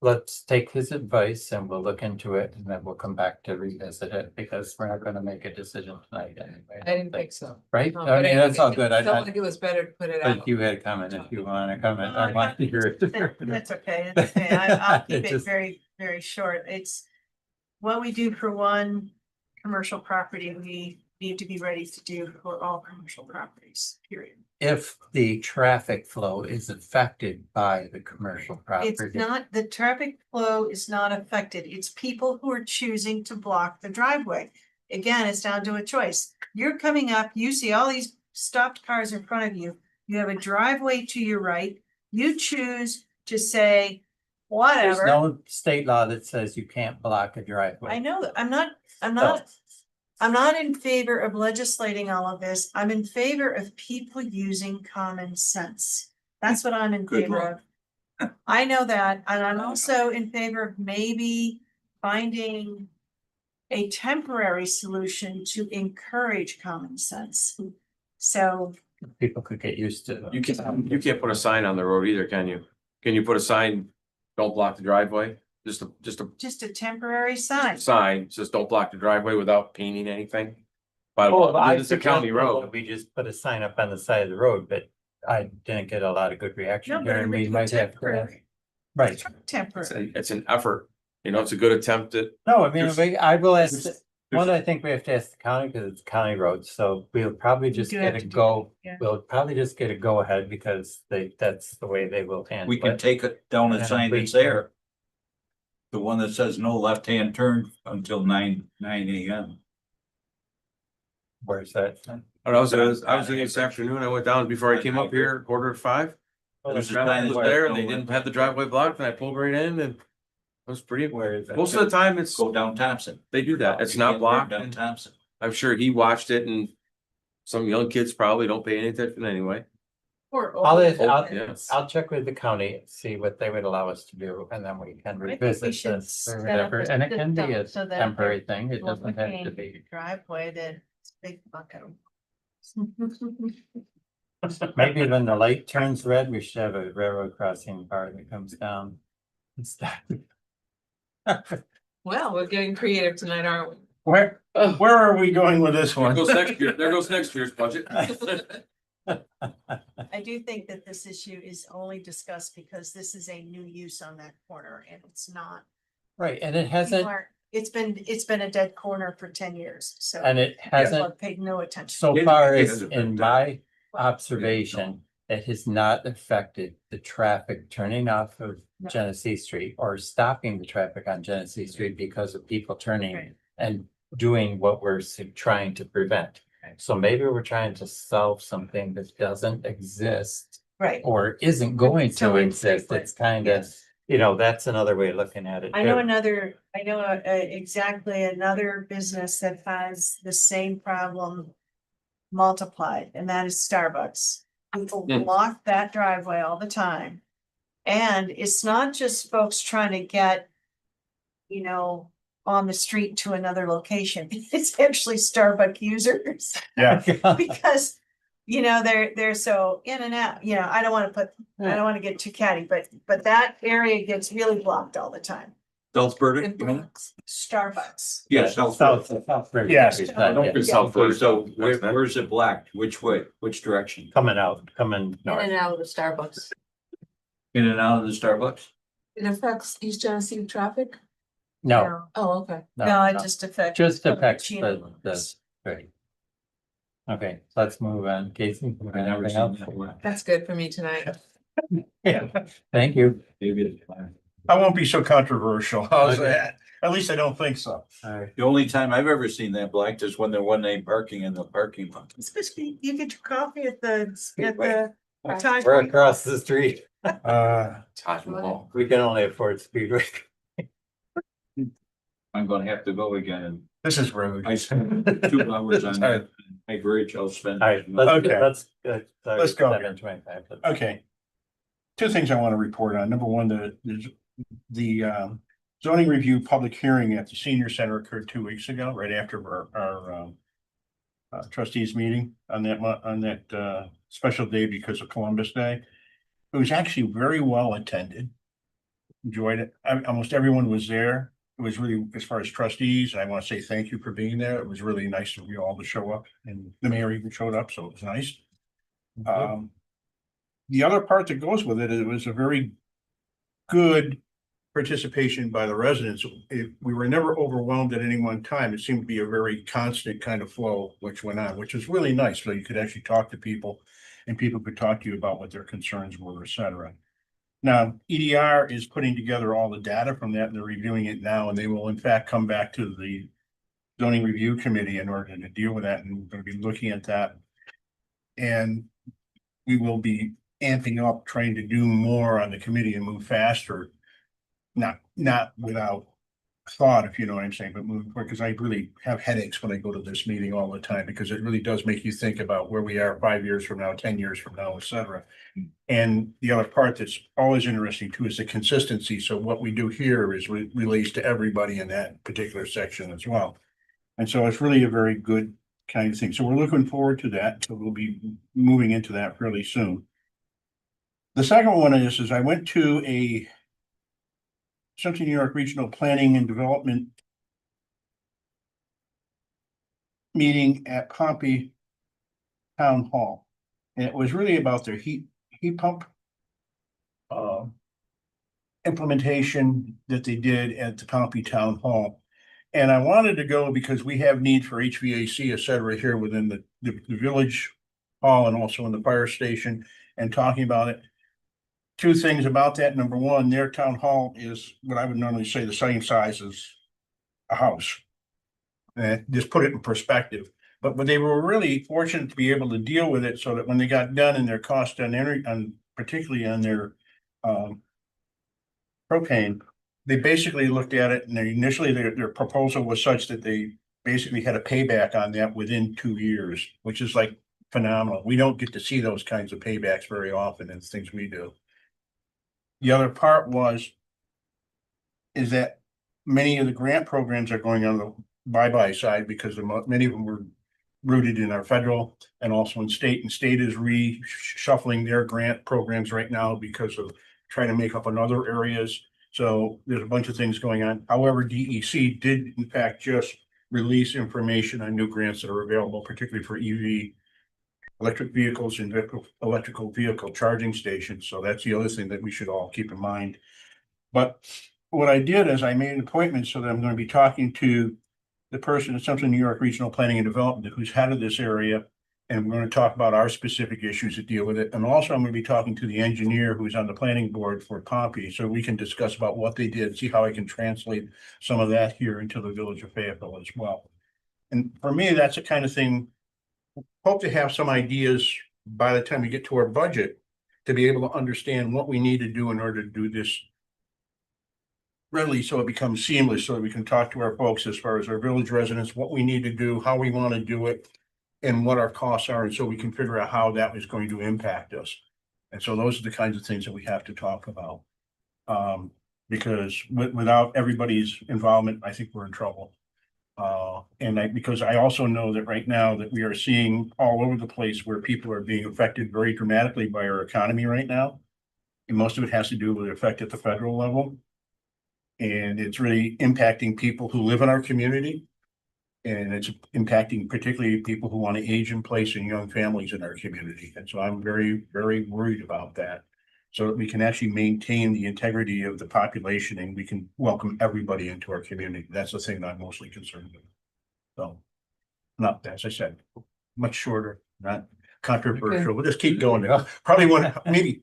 let's take his advice and we'll look into it and then we'll come back to revisit it because we're not gonna make a decision tonight anyway. I didn't think so. Right? No, I but mean, that's all good. I felt like it was better to put it out. But you had a comment if you want to comment. I want to hear That's okay, that's okay. I'll keep it Just- very, very short. It's what we do for one commercial property, we need to be ready to do for all commercial properties, period. If the traffic flow is affected by the commercial It's property. not, the traffic flow is not affected. It's people who are choosing to block the driveway. Again, it's down to a choice. You're coming up, you see all these stopped cars in front of you. You have a driveway to your right. You choose to say, There's whatever. no state law that says you can't block a I driveway. know that, I'm not in favor of legislating all of this. I'm in favor of people using common sense. That's what I'm in Good favor of. I know that, and I'm also in favor of maybe finding a temporary solution to encourage common sense. So, People could get used to. You can't put a sign on the road either, can you? Can you put a sign, don't block the driveway? Just a just a temporary sign. sign, says don't block the driveway without painting anything? But Oh, I it's a county suggested road. that we just put a sign up on the side of the road, but I didn't get a lot of good No, reaction but here it and would we be might have to. temporary. Right. Temporary. It's an effort, you know, it's a good attempt at. No, I mean, I will ask, there's- one, I think we have to ask the county because it's a county road, so we'll probably just do get have a to do go. that, yeah. We'll probably just get a go ahead because that's the way they will handle We can it. take it down Yeah, the sign we that's can. there. The one that says no left-hand turn until nine AM. Where's that? I was in this afternoon, I went down before I came up here, 4:45. There's a traffic was there and they didn't have the driveway blocked and I pulled right in and. It was pretty, Where is that? most of the time it's, Go down Thompson. they do that, it's You not can't turn blocked. Down and Thompson. I'm sure he watched it and. Some young kids probably don't pay any attention anyway. Or I'll, old I'll, residents. I'll check with the county, see what they would allow us to do, and then we can I think we revisit should this set or up whatever, a and it can be a system so that temporary thing, it Well, doesn't have to looking be. driveway that's big bucket. Maybe when the light turns red, we should have a railroad crossing bar that comes down. and stop. Well, we're getting creative tonight, aren't we? Where are we going with this There one? goes next year, there goes next year's budget. I do think that this issue is only discussed because this is a new use on that corner and it's not. Right, and it people hasn't, aren't- It's been a dead corner for 10 years, so. and it people hasn't, have paid no attention. so It- far it as hasn't in been my observation, it has not affected the traffic turning off of No. Genesee Street or stopping the traffic on Genesee Street because of people turning Right. and doing what we're trying to prevent. So maybe we're trying to solve something that doesn't exist Right. or isn't going So to exist. infrequent, It's kind of, Yes. you know, that's another way of looking at it. I know too. exactly another business that has the same problem multiplied, and that is Starbucks. People Hmm. block that driveway all the time. And it's not just folks trying to get, on the street to another location. It's actually Starbucks users Yeah, because, they're so in and out, I don't want to get too catty, but that area gets really blocked all the time. Southburg? In blocks. Starbucks. Yeah, South. Southburg. Yes. Don't be Yeah. Southburg. So where's it black? Which way? Which direction? Coming out, coming In north. and out of the Starbucks. In and out of the Starbucks? It affects East Genesee traffic? No, Oh, okay. No, it just affects. just affects Cappuccino. the, right. Okay, let's move on. Casey, I never anything seen else? that black. That's good for me tonight. Yeah, thank you. Maybe it's black. I won't be so controversial. How's Okay. that? At least I don't think so. All right. The only time I've ever seen that black is when there wasn't any parking in the parking lot. Especially, you get your coffee at the Speedway. time. We're across the street. Taj Mahal. We can only afford Speedway. I'm gonna have to go again, and This is rude. I spent 2 hours on that. My bridge, I'll spend. All right, let's, Okay. let's go. 7:25. Okay. Two things I want to report on. Number one, the zoning review public hearing at the senior center occurred 2 weeks ago, right after our trustees meeting on that special day because of Columbus Day. It was actually very well attended. Enjoyed it. Almost everyone was there. It was really, as far as trustees, I want to say thank you for being there. It was really nice of you all to show up, and the mayor even showed up, so it was nice. The other part that goes with it was a very good participation by the residents. We were never overwhelmed at any one time. It seemed to be a very constant kind of flow which went on, which was really nice. So you could actually talk to people and people could talk to you about what their concerns were, et cetera. Now, EDR is putting together all the data from that and they're reviewing it now, and they will in fact come back to the zoning review committee in order to deal with that. And we're going to be looking at that. And we will be amping up, trying to do more on the committee and move faster. Not without thought, if you know what I'm saying, but moving forward, because I really have headaches when I go to this meeting all the time, because it really does make you think about where we are 5 years from now, 10 years from now, et cetera. And the other part that's always interesting too is the consistency. So what we do here is relates to everybody in that particular section as well. And so it's really a very good kind of thing. So we're looking forward to that. So we'll be moving into that fairly soon. The second one is I went to a Central New York Regional Planning and Development meeting at Pompey Town Hall. And it was really about their heat pump implementation that they did at the Pompey Town Hall. And I wanted to go because we have need for HVAC, et cetera, here within the village hall and also in the fire station, and talking about it. Two things about that. Number one, their town hall is what I would normally say the same size as a house. And just put it in perspective. But they were really fortunate to be able to deal with it so that when they got done and their cost on particularly on their propane, they basically looked at it and initially their proposal was such that they basically had a payback on that within 2 years, which is like phenomenal. We don't get to see those kinds of paybacks very often in things we do. The other part is that many of the grant programs are going on the bye-bye side because many of them were rooted in our federal and also in state, and state is reshuffling their grant programs right now because of trying to make up on other areas. So there's a bunch of things going on. However, DEC did in fact just release information on new grants that are available, particularly for EV, electric vehicles and electrical vehicle charging stations. So that's the other thing that we should all keep in mind. But what I did is I made an appointment so that I'm going to be talking to the person at Central New York Regional Planning and Development who's head of this area. And we're going to talk about our specific issues that deal with it. And also I'm going to be talking to the engineer who's on the planning board for Pompey. So we can discuss about what they did, see how I can translate some of that here into the village of Fayetteville as well. And for me, that's the kind of thing, hope to have some ideas by the time we get to our budget to be able to understand what we need to do in order to do this really so it becomes seamless, so that we can talk to our folks as far as our village residents, what we need to do, how we want to do it, and what our costs are, and so we can figure out how that is going to impact us. And so those are the kinds of things that we have to talk about. Because without everybody's involvement, I think we're in trouble. Because I also know that right now that we are seeing all over the place where people are being affected very dramatically by our economy right now. And most of it has to do with the effect at the federal level. And it's really impacting people who live in our community. And it's impacting particularly people who want to age in place and young families in our community. And so I'm very, very worried about that. So that we can actually maintain the integrity of the population and we can welcome everybody into our community. That's the thing that I'm mostly concerned with. So, not, as I said, much shorter, not controversial. We'll just keep going. Probably one, maybe,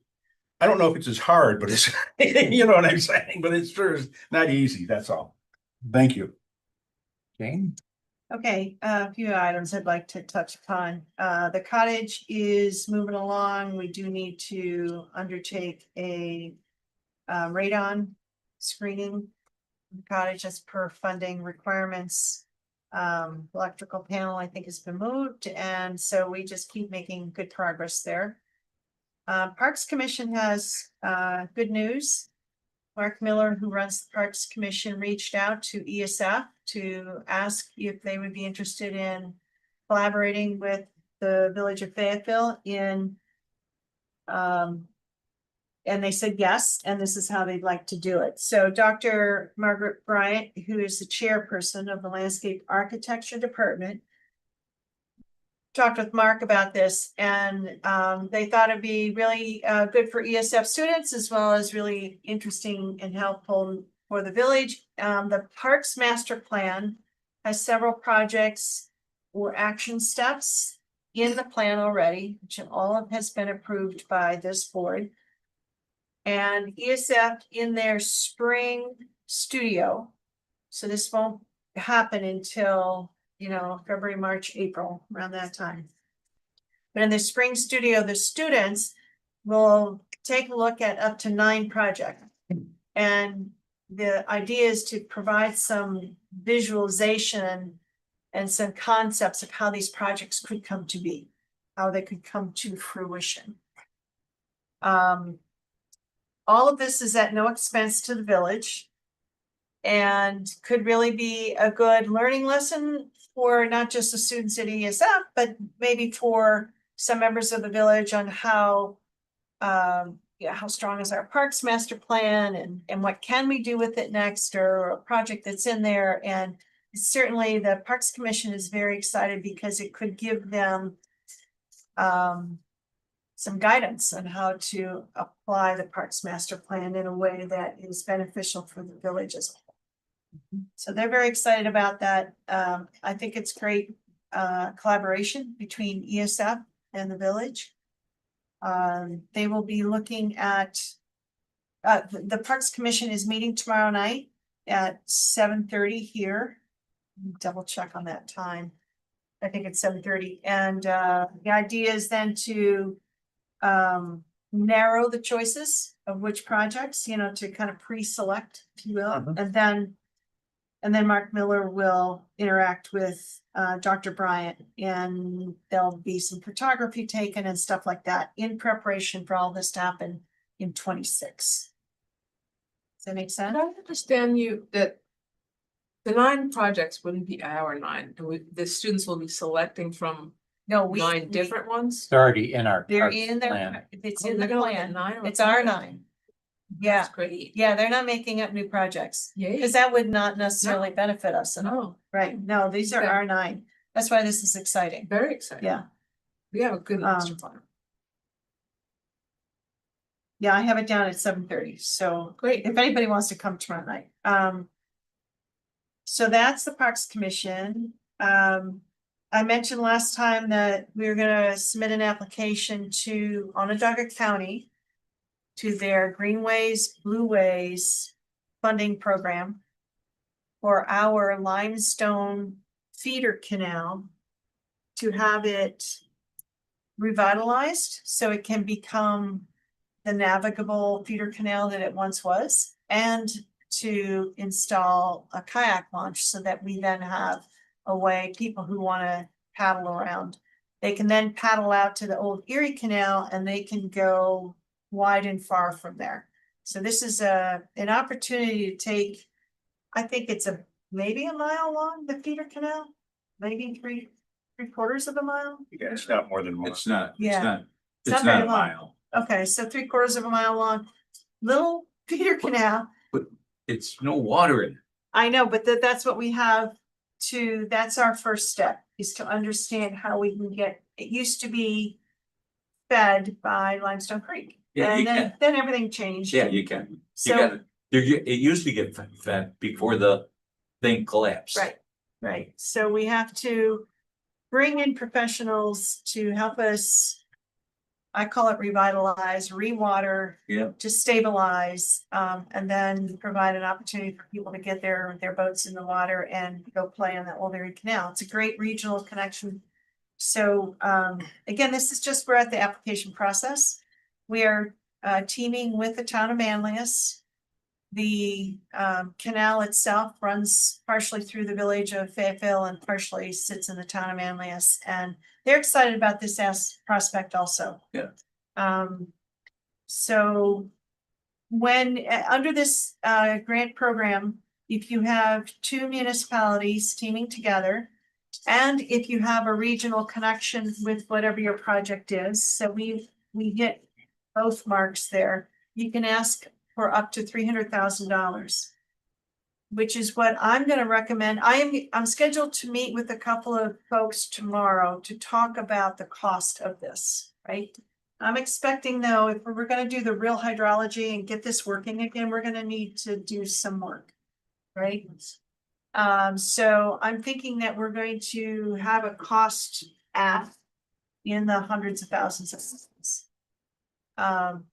I don't know if it's as hard, but it's, you know what I'm saying, but it's sure is not easy. That's all. Thank you. Jane? Okay, a few items I'd like to touch upon. The cottage is moving along. We do need to undertake a radon screening. Cottage as per funding requirements. Electrical panel, I think, has been moved, and so we just keep making good progress there. Parks Commission has good news. Mark Miller, who runs the Parks Commission, reached out to ESF to ask if they would be interested in collaborating with the Village of Fayetteville in and they said yes, and this is how they'd like to do it. So Dr. Margaret Bryant, who is the chairperson of the Landscape Architecture Department, talked with Mark about this, and they thought it'd be really good for ESF students as well as really interesting and helpful for the village. The Parks Master Plan has several projects or action steps in the plan already, which all of has been approved by this board. And ESF in their spring studio, so this won't happen until, you know, February, March, April, around that time. But in the spring studio, the students will take a look at up to 9 projects. And the idea is to provide some visualization and some concepts of how these projects could come to be, how they could come to fruition. All of this is at no expense to the village and could really be a good learning lesson for not just the students at ESF, but maybe for some members of the village on how, how strong is our parks master plan and what can we do with it next, or a project that's in there. And certainly the Parks Commission is very excited because it could give them some guidance on how to apply the Parks Master Plan in a way that is beneficial for the village as a whole. So they're very excited about that. I think it's great collaboration between ESF and the village. They will be looking at the Parks Commission is meeting tomorrow night at 7:30 here. Double check on that time. I think it's 7:30. And the idea is then to narrow the choices of which projects, you know, to kind of pre-select, if you will. And then Mark Miller will interact with Dr. Bryant, and there'll be some photography taken and stuff like that in preparation for all this to happen in 26. Does that make sense? I understand you that the 9 projects wouldn't be our 9. The students will be selecting from No, 9 different ones. They're already in our. They're parks in their, plan. it's Oh, in the they're gonna look at plan. 9 or It's our 10? 9. Yeah, That's great. yeah, they're not making up new projects. Yay. Because that would not necessarily No. benefit us at all. No, Right, no, these are Okay. our 9. That's why this is exciting. very exciting. Yeah, We have a good master plan. yeah, I have it down at 7:30, so Great. if anybody wants to come tomorrow night. So that's the Parks Commission. I mentioned last time that we were gonna submit an application to Onondaga County to their Greenways, Blueways funding program for our limestone feeder canal to have it revitalized so it can become the navigable feeder canal that it once was, and to install a kayak launch so that we then have a way people who want to paddle around, they can then paddle out to the old Erie Canal and they can go wide and far from there. So this is an opportunity to take, I think it's maybe a mile long, the feeder canal, maybe three quarters of a mile. Yeah, it's not more than one. It's not, Yeah. it's not, It's it's not not very a long. mile. Okay, so 3/4 of a mile long, little feeder canal. it's no water in it. I know, but that's what we have that's our first step, is to understand how we can it used to be fed by Limestone Creek. Yeah, you And then everything changed. Yeah, you can. You So, got it. It used to get fed before the thing collapsed. right. So we have to bring in professionals to help us. I call it revitalize, rewater, Yeah. to stabilize, and then provide an opportunity for people to get their boats in the water and go play on the Old Erie Canal. It's a great regional connection. So, again, this is just, we're at the application process. We are, teaming with the town of Manlius. The, canal itself runs partially through the village of Fayetteville and partially sits in the town of Manlius, and they're excited about this prospect also. Yeah. So when, under this, grant program, if you have two municipalities teaming together, and if you have a regional connection with whatever your project is, so we hit both marks there, you can ask for up to $300,000. Which is what I'm gonna recommend. I'm scheduled to meet with a couple of folks tomorrow to talk about the cost of this, right? I'm expecting, though, if we're gonna do the real hydrology and get this working again, we're gonna need to do some work, right? So I'm thinking that we're going to have a cost in the hundreds of thousands of dollars.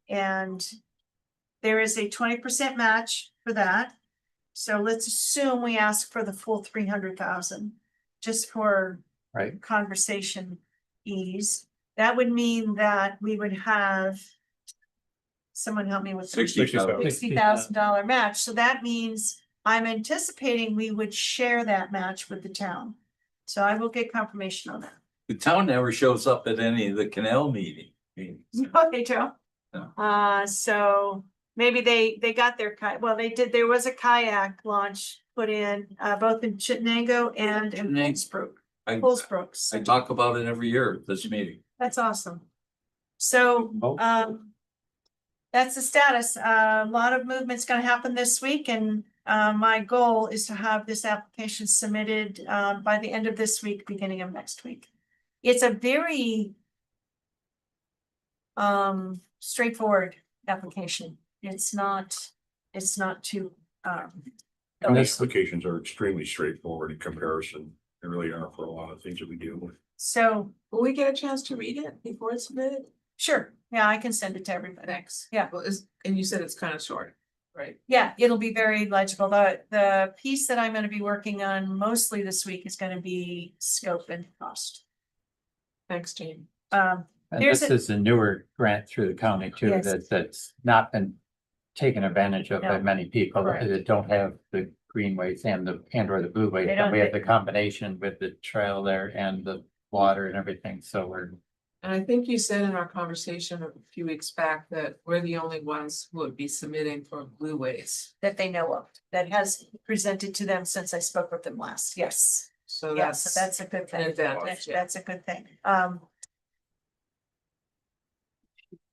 And there is a 20% match for that. So let's assume we ask for the full 300,000, just for Right. conversation ease. That would mean that we would have, someone help me with the $60,000 match. So that means I'm anticipating we would share that match with the town. So I will get confirmation on that. The town never shows up at any of the canal meetings. No, they don't. No. So maybe they got their well, they did, there was a kayak launch put in, both in Chittenango and in Chittenango. Poolsbrook. I talk about it every year at this meeting. That's awesome. So, that's the status. A lot of movement's gonna happen this week, and my goal is to have this application submitted by the end of this week, beginning of next week. It's a very straightforward application. It's not too County applications are extremely straightforward in comparison. They really are for a lot of things that we deal with. so Will we get a chance to read it before it's submitted? sure. Yeah, I can send it to everybody. Thanks. Yeah. Well, and you said it's kind of short, right? Yeah, it'll be very legible. The piece that I'm gonna be working on mostly this week is gonna be scope and cost. Thanks, Jane. And There's this a- is a newer grant through the county too, Yes. that's not been taken advantage of by No. many people Correct. that don't have the greenways and or the blueways. They But don't- we have the combination with the trail there and the water and everything, so we're. And I think you said in our conversation a few weeks back that we're the only ones who would be submitting for Blue Ways. that they know of, that has presented to them since I spoke with them last. Yes. So Yes, that's a good an thing. advantage, yeah. That's a good thing.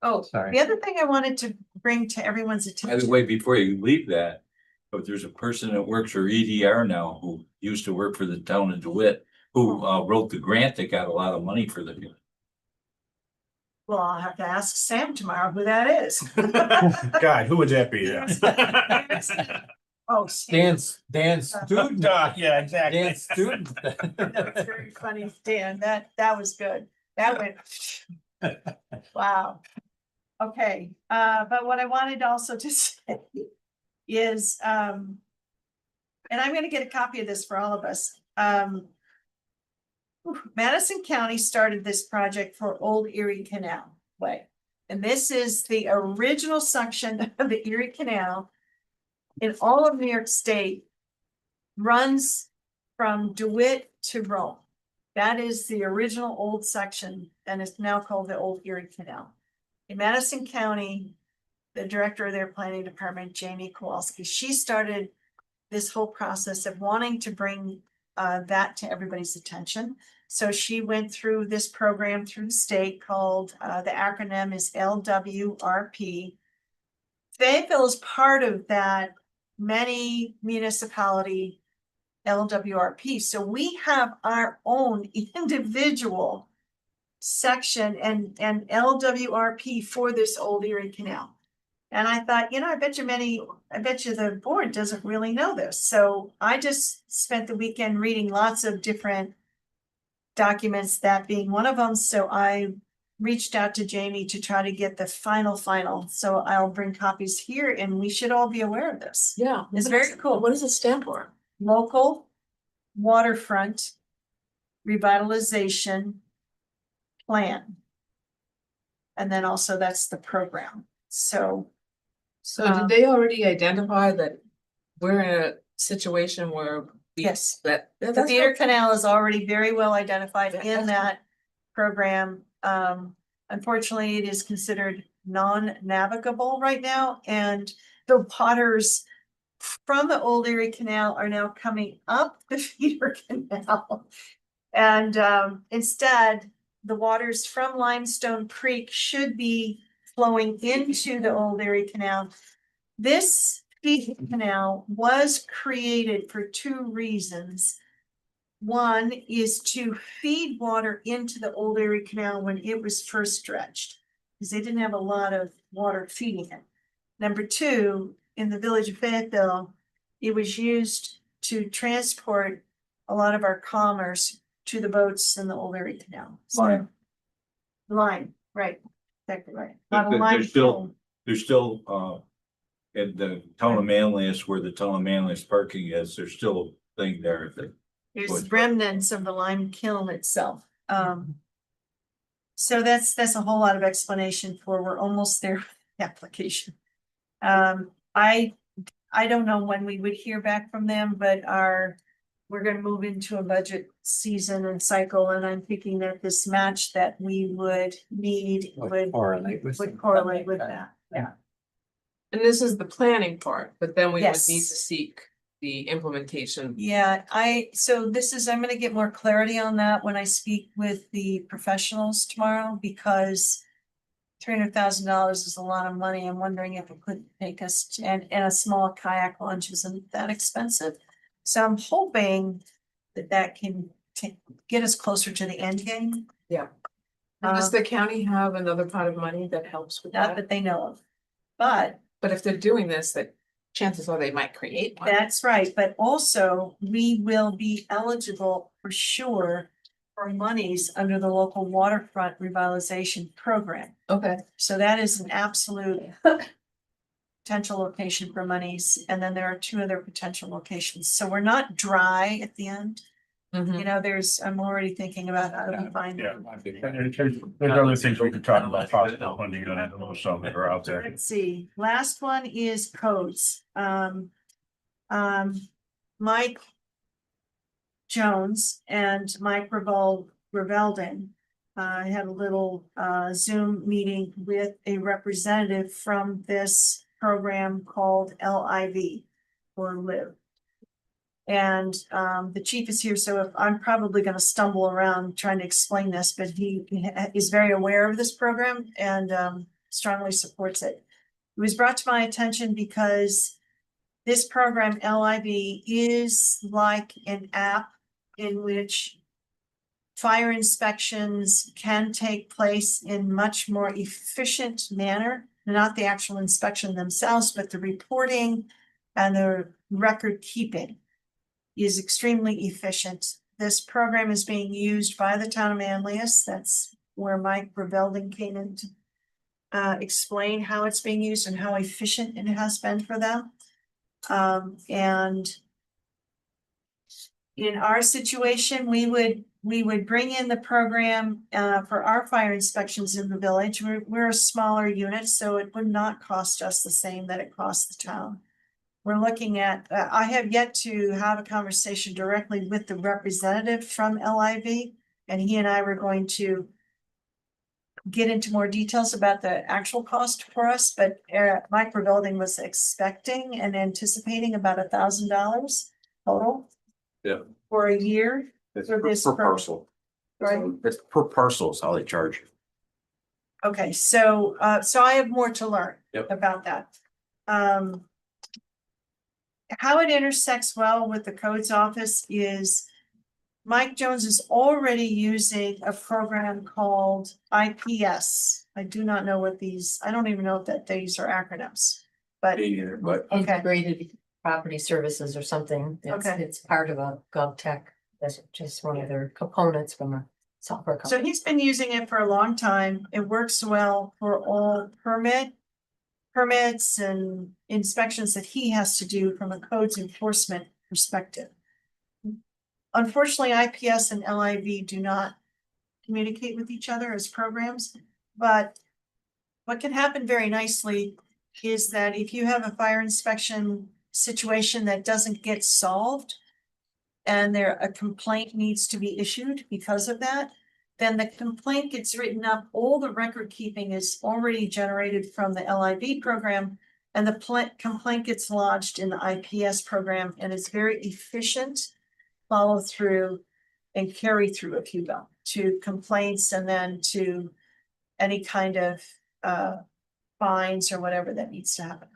Oh, Sorry. the other thing I wanted to bring to everyone's By attention. the way, before you leave that, but there's a person that works for EDR now who used to work for the town of DeWitt, who wrote the grant that got a lot of money for the. Well, I'll have to ask Sam tomorrow who that is. God, who would that be? Oh, Sam. Dan's student. Yeah, exactly. Dan's student. That's very funny, Dan. That was good. That went. Wow. Okay, but what I wanted also to say is, and I'm gonna get a copy of this for all of us. Madison County started this project for Old Erie Canal Way. And this is the original section of the Erie Canal in all of New York State, runs from DeWitt to Rome. That is the original old section, and it's now called the Old Erie Canal. In Madison County, the director of their planning department, Jamie Kowalski, she started this whole process of wanting to bring that to everybody's attention. So she went through this program through the state called, the acronym is LWRP. Fayetteville is part of that many municipality LWRP. So we have our own individual section and LWRP for this Old Erie Canal. And I thought, I bet you the board doesn't really know this. So I just spent the weekend reading lots of different documents, that being one of them. So I reached out to Jamie to try to get the final. So I'll bring copies here, and we should all be aware of this. Yeah. It's very cool. What does it stand for? Local waterfront revitalization plan. And then also that's the program. So So did they already identify that we're in a situation where? yes, That. the Theater Canal is already very well identified in that program. Unfortunately, it is considered non-navigable right now, and the waters from the Old Erie Canal are now coming up the Theater Canal. And instead, the waters from Limestone Creek should be flowing into the Old Erie Canal. This Theater Canal was created for two reasons. One is to feed water into the Old Erie Canal when it was first stretched, because they didn't have a lot of water feeding it. Number two, in the village of Fayetteville, it was used to transport a lot of our commerce to the boats in the Old Erie Canal. So, line, right, exactly right. A lot of line There's still, at the town of Manlius, where the town of Manlius parking is, there's still a thing there. There's remnants of the lime kiln itself. So that's a whole lot of explanation for, we're almost there with the application. I don't know when we would hear back from them, but we're gonna move into a budget season and cycle, and I'm thinking that this match that we would need would correlate with that. Yeah. And this is the planning part, but then we would Yes. need to seek the implementation. Yeah, I'm gonna get more clarity on that when I speak with the professionals tomorrow, because $300,000 is a lot of money. I'm wondering if it could take us and a small kayak launch isn't that expensive. So I'm hoping that can get us closer to the end game. And does the county have another pot of money that helps with Not that? that they know of, but But if they're doing this, that chances are they might create one. that's right. But also we will be eligible for sure for monies under the local waterfront revitalization program. Okay. So that is an absolute potential location for monies. And then there are two other potential locations. So we're not dry at the end. Mhm. I'm already thinking about how to find. Yeah. There's other things we could talk about, possible funding on it, or some that are out there. Let's see, last one is codes. Mike Jones and Mike Reveldin had a little Zoom meeting with a representative from this program called LIV or LIV. And the chief is here, so I'm probably going to stumble around trying to explain this, but he is very aware of this program and strongly supports it. It was brought to my attention because this program, LIV, is like an app in which fire inspections can take place in much more efficient manner, not the actual inspection themselves, but the reporting and the record keeping is extremely efficient. This program is being used by the town of Manlius. That's where Mike Revelding came in to explain how it's being used and how efficient it has been for them. And in our situation, we would bring in the program for our fire inspections in the village. We're a smaller unit, so it would not cost us the same that it costs the town. We're looking at, I have yet to have a conversation directly with the representative from LIV, and he and I were going to get into more details about the actual cost for us, but Mike Revelding was expecting and anticipating about $1,000 total. Yeah. For a year. It's For this per program. parcel. Right. It's per parcel is how they charge you. Okay, so I have more to learn Yep. about that. how it intersects well with the codes office is Mike Jones is already using a program called IPS. I do not know what these, I don't even know if that these are acronyms, but But okay. Integrated property services or something. Okay. It's part of a GovTech. That's just one of their components from a software So company. he's been using it for a long time. It works well for all permits and inspections that he has to do from a codes enforcement perspective. Unfortunately, IPS and LIV do not communicate with each other as programs, but what can happen very nicely is that if you have a fire inspection situation that doesn't get solved and a complaint needs to be issued because of that, then the complaint gets written up, all the record keeping is already generated from the LIV program, and the complaint gets lodged in the IPS program, and it's very efficient follow through and carry through, if you will, to complaints and then to any kind of fines or whatever that needs to happen.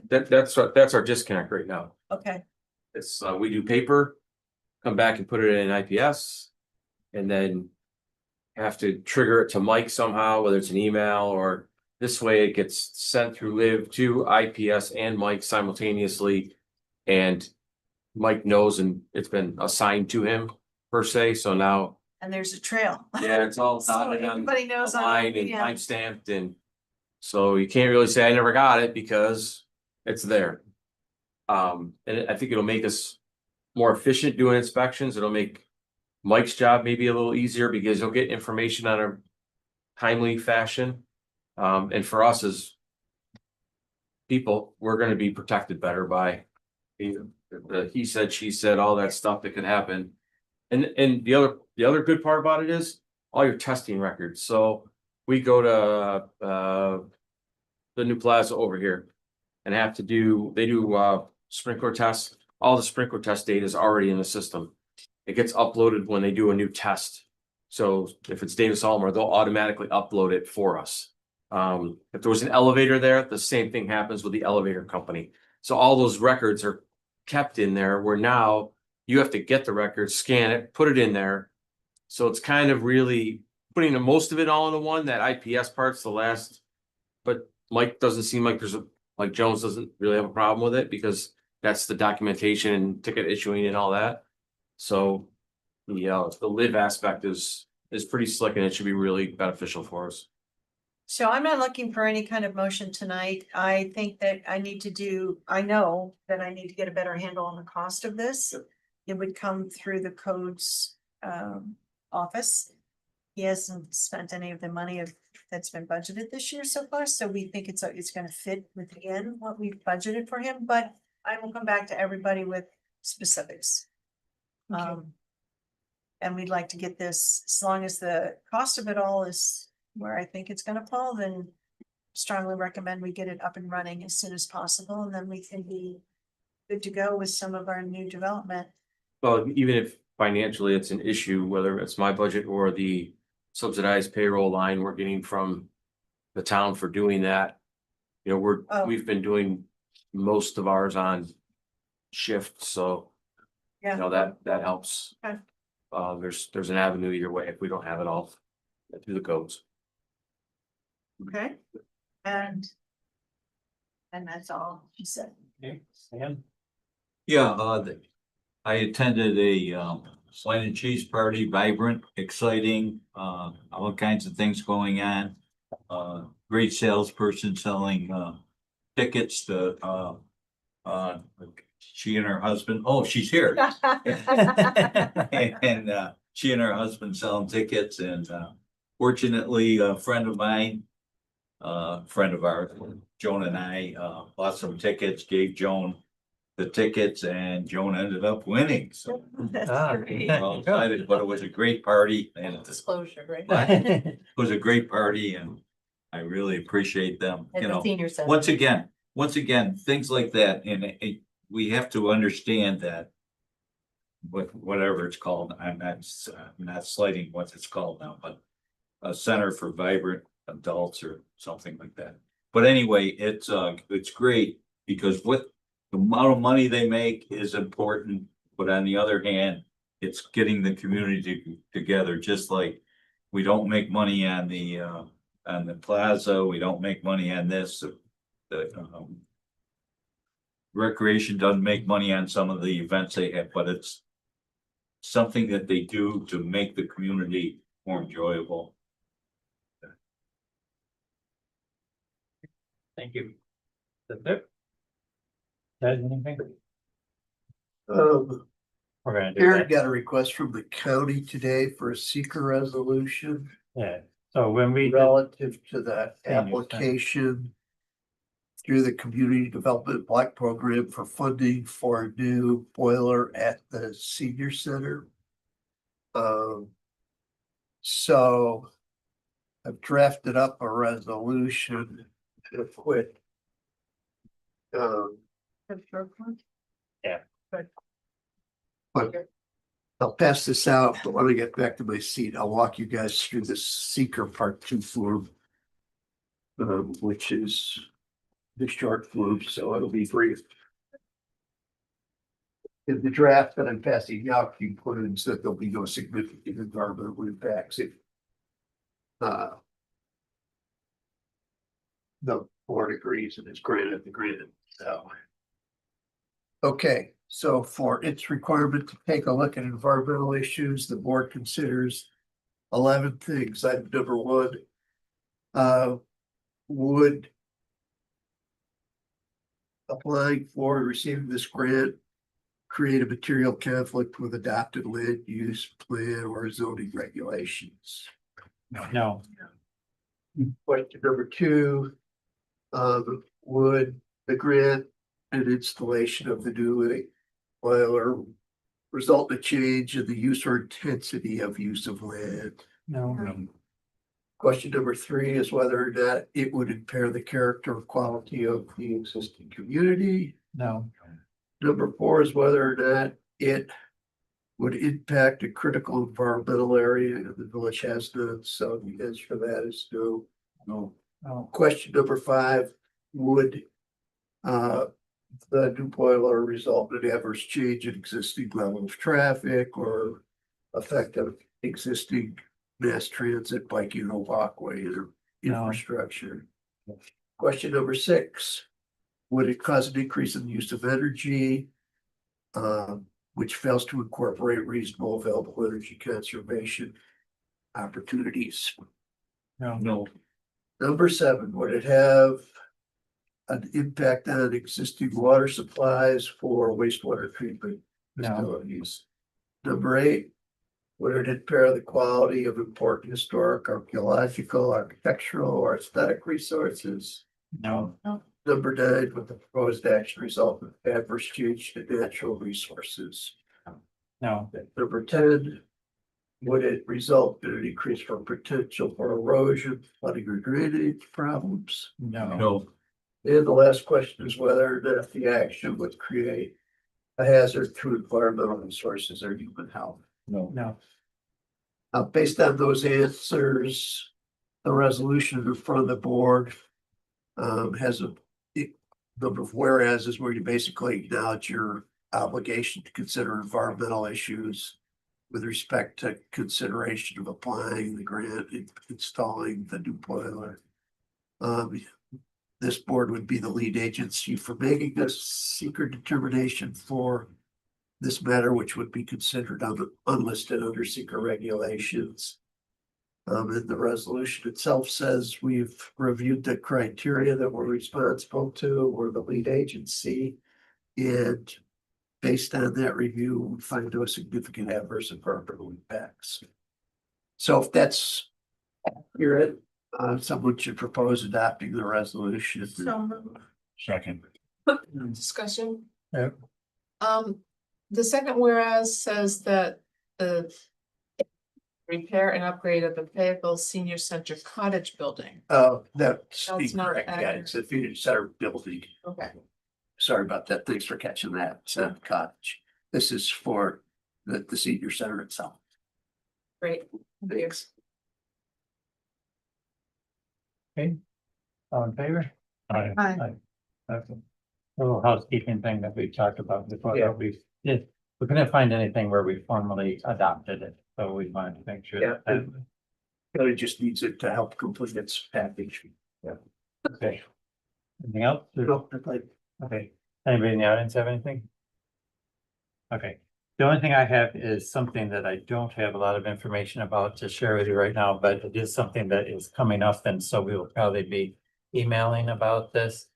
that's our disconnect right now. Okay, It's, we do paper, come back and put it in IPS, and then have to trigger it to Mike somehow, whether it's an email or this way it gets sent through Liv to IPS and Mike simultaneously. And Mike knows and it's been assigned to him per se, so now, and there's a trail. yeah, it's all So dotted on everybody knows the on, line and yeah. time stamped, and so you can't really say I never got it because it's there. And I think it'll make us more efficient doing inspections. It'll make Mike's job maybe a little easier because he'll get information on a timely fashion. And for us as people, we're gonna be protected better by the he said, she said, all that stuff that could happen. And the other good part about it is all your testing records. So we go to the new plaza over here and have to they do sprinkler tests. All the sprinkler test data is already in the system. It gets uploaded when they do a new test. So if it's Davis Almer, they'll automatically upload it for us. If there was an elevator there, the same thing happens with the elevator company. So all those records are kept in there where now you have to get the record, scan it, put it in there. So it's kind of really putting the most of it all into one. That IPS part's the last, but Mike doesn't seem like like Jones doesn't really have a problem with it because that's the documentation and ticket issuing and all that. So the live aspect is pretty slick and it should be really beneficial for us. So I'm not looking for any kind of motion tonight. I think that I know that I need to get a better handle on the cost of this. It would come through the codes office. He hasn't spent any of the money that's been budgeted this year so far, so we think it's gonna fit within what we've budgeted for him, but I will come back to everybody with specifics. And we'd like to get this, as long as the cost of it all is where I think it's gonna fall, then strongly recommend we get it up and running as soon as possible, and then we can be good to go with some of our new development. Well, even if financially it's an issue, whether it's my budget or the subsidized payroll line we're getting from the town for doing that. You know, we've been doing most of ours on shift, so. Yeah. You know, that helps. Okay. There's an avenue either way if we don't have it all through the codes. Okay, and that's all she said. Okay, Sam? Yeah, I attended a wine and cheese party, vibrant, exciting, all kinds of things going on. Great salesperson selling tickets to she and her husband, oh, she's here. And she and her husband selling tickets, and fortunately, a friend of mine, friend of ours, Joan and I bought some tickets, gave Joan the tickets, and Joan ended up winning. So Ah, great. well, excited, but it was a great party, and Disclosure, right? it was a great party, and I really appreciate them, At you the know. senior center. Once again, things like that, and we have to understand that whatever it's called, I'm not slighting what it's called now, but a Center for Vibrant Adults or something like that. But anyway, it's great because the amount of money they make is important, but on the other hand, it's getting the community together, just like we don't make money on the plaza, we don't make money on this, recreation doesn't make money on some of the events they have, but it's something that they do to make the community more enjoyable. Thank you. That's it. Ted, anything? We're gonna do Aaron that. got a request from the county today for a seeker resolution Yeah, so when we, relative to the Senior center. application through the Community Development Block Program for funding for a new boiler at the senior center. So I've drafted up a resolution to quit. Yeah. But I'll pass this out, but when I get back to my seat, I'll walk you guys through the seeker part 2 form. Which is the short form, so it'll be brief. In the draft that I'm passing out includes that there'll be no significant environmental impacts if the board agrees and it's granted the grant, so. Okay, so for its requirement to take a look at environmental issues, the board considers 11 things. Item number 1, would applying for and receiving this grant create a material conflict with adopted land use plan or zoning regulations? no, Question number 2, would the grant and installation of the new boiler result in a change in the use or intensity of use of land? no, Question number 3 is whether or not it would impair the character or quality of the existing community. no, Number 4 is whether or not it would impact a critical environmental area and the village has none. So the answer for that is no. No, no, Question number 5, would the new boiler result in adverse change in existing level of traffic or affect of existing mass transit, biking or walkway or No. infrastructure? Question number 6, would it cause an increase in the use of energy, which fails to incorporate reasonable available energy conservation opportunities? no, no, Number 7, would it have an impact on existing water supplies for wastewater treatment no, facilities? Number 8, would it impair the quality of important historic, archaeological, architectural, or aesthetic resources? no, Number 9, would the proposed action result in adverse change to natural resources? no, Number 10, would it result in an increase for potential for erosion, flooding, or drainage problems? no, no, And the last question is whether or not the action would create a hazard to environmental resources or human health. no. no, Based on those answers, the resolution in front of the board has a number of whereas where you basically acknowledge your obligation to consider environmental issues with respect to consideration of applying the grant and installing the new boiler. This board would be the lead agency for making a secret determination for this matter, which would be considered unlisted under secret regulations. And the resolution itself says we've reviewed the criteria that we're responsible to, we're the lead agency. And based on that review, we find no significant adverse environmental impacts. So if that's accurate, someone should propose adopting the resolution. Second. Discussion? Yeah. The second whereas says that the repair and upgrade of the Fayetteville Senior Center Cottage building. That's That's not incorrect. Yeah, accurate. it's a Phoenix Center building. Okay. Sorry about that. Thanks for catching that. It's not cottage. This is for the senior center itself. Great. Thanks. okay. All in favor? Aye. Aye. Okay. little housekeeping thing that we talked about before, Yeah. that we couldn't find anything where we formally adopted it, so we wanted to make sure Yeah. that. It just needs it to help complete its package. Okay. Anything else? No, I'd like- Okay, anybody in the audience have anything? Okay, the only thing I have is something that I don't have a lot of information about to share with you right now, but it is something that is coming up, and so we will probably be emailing about this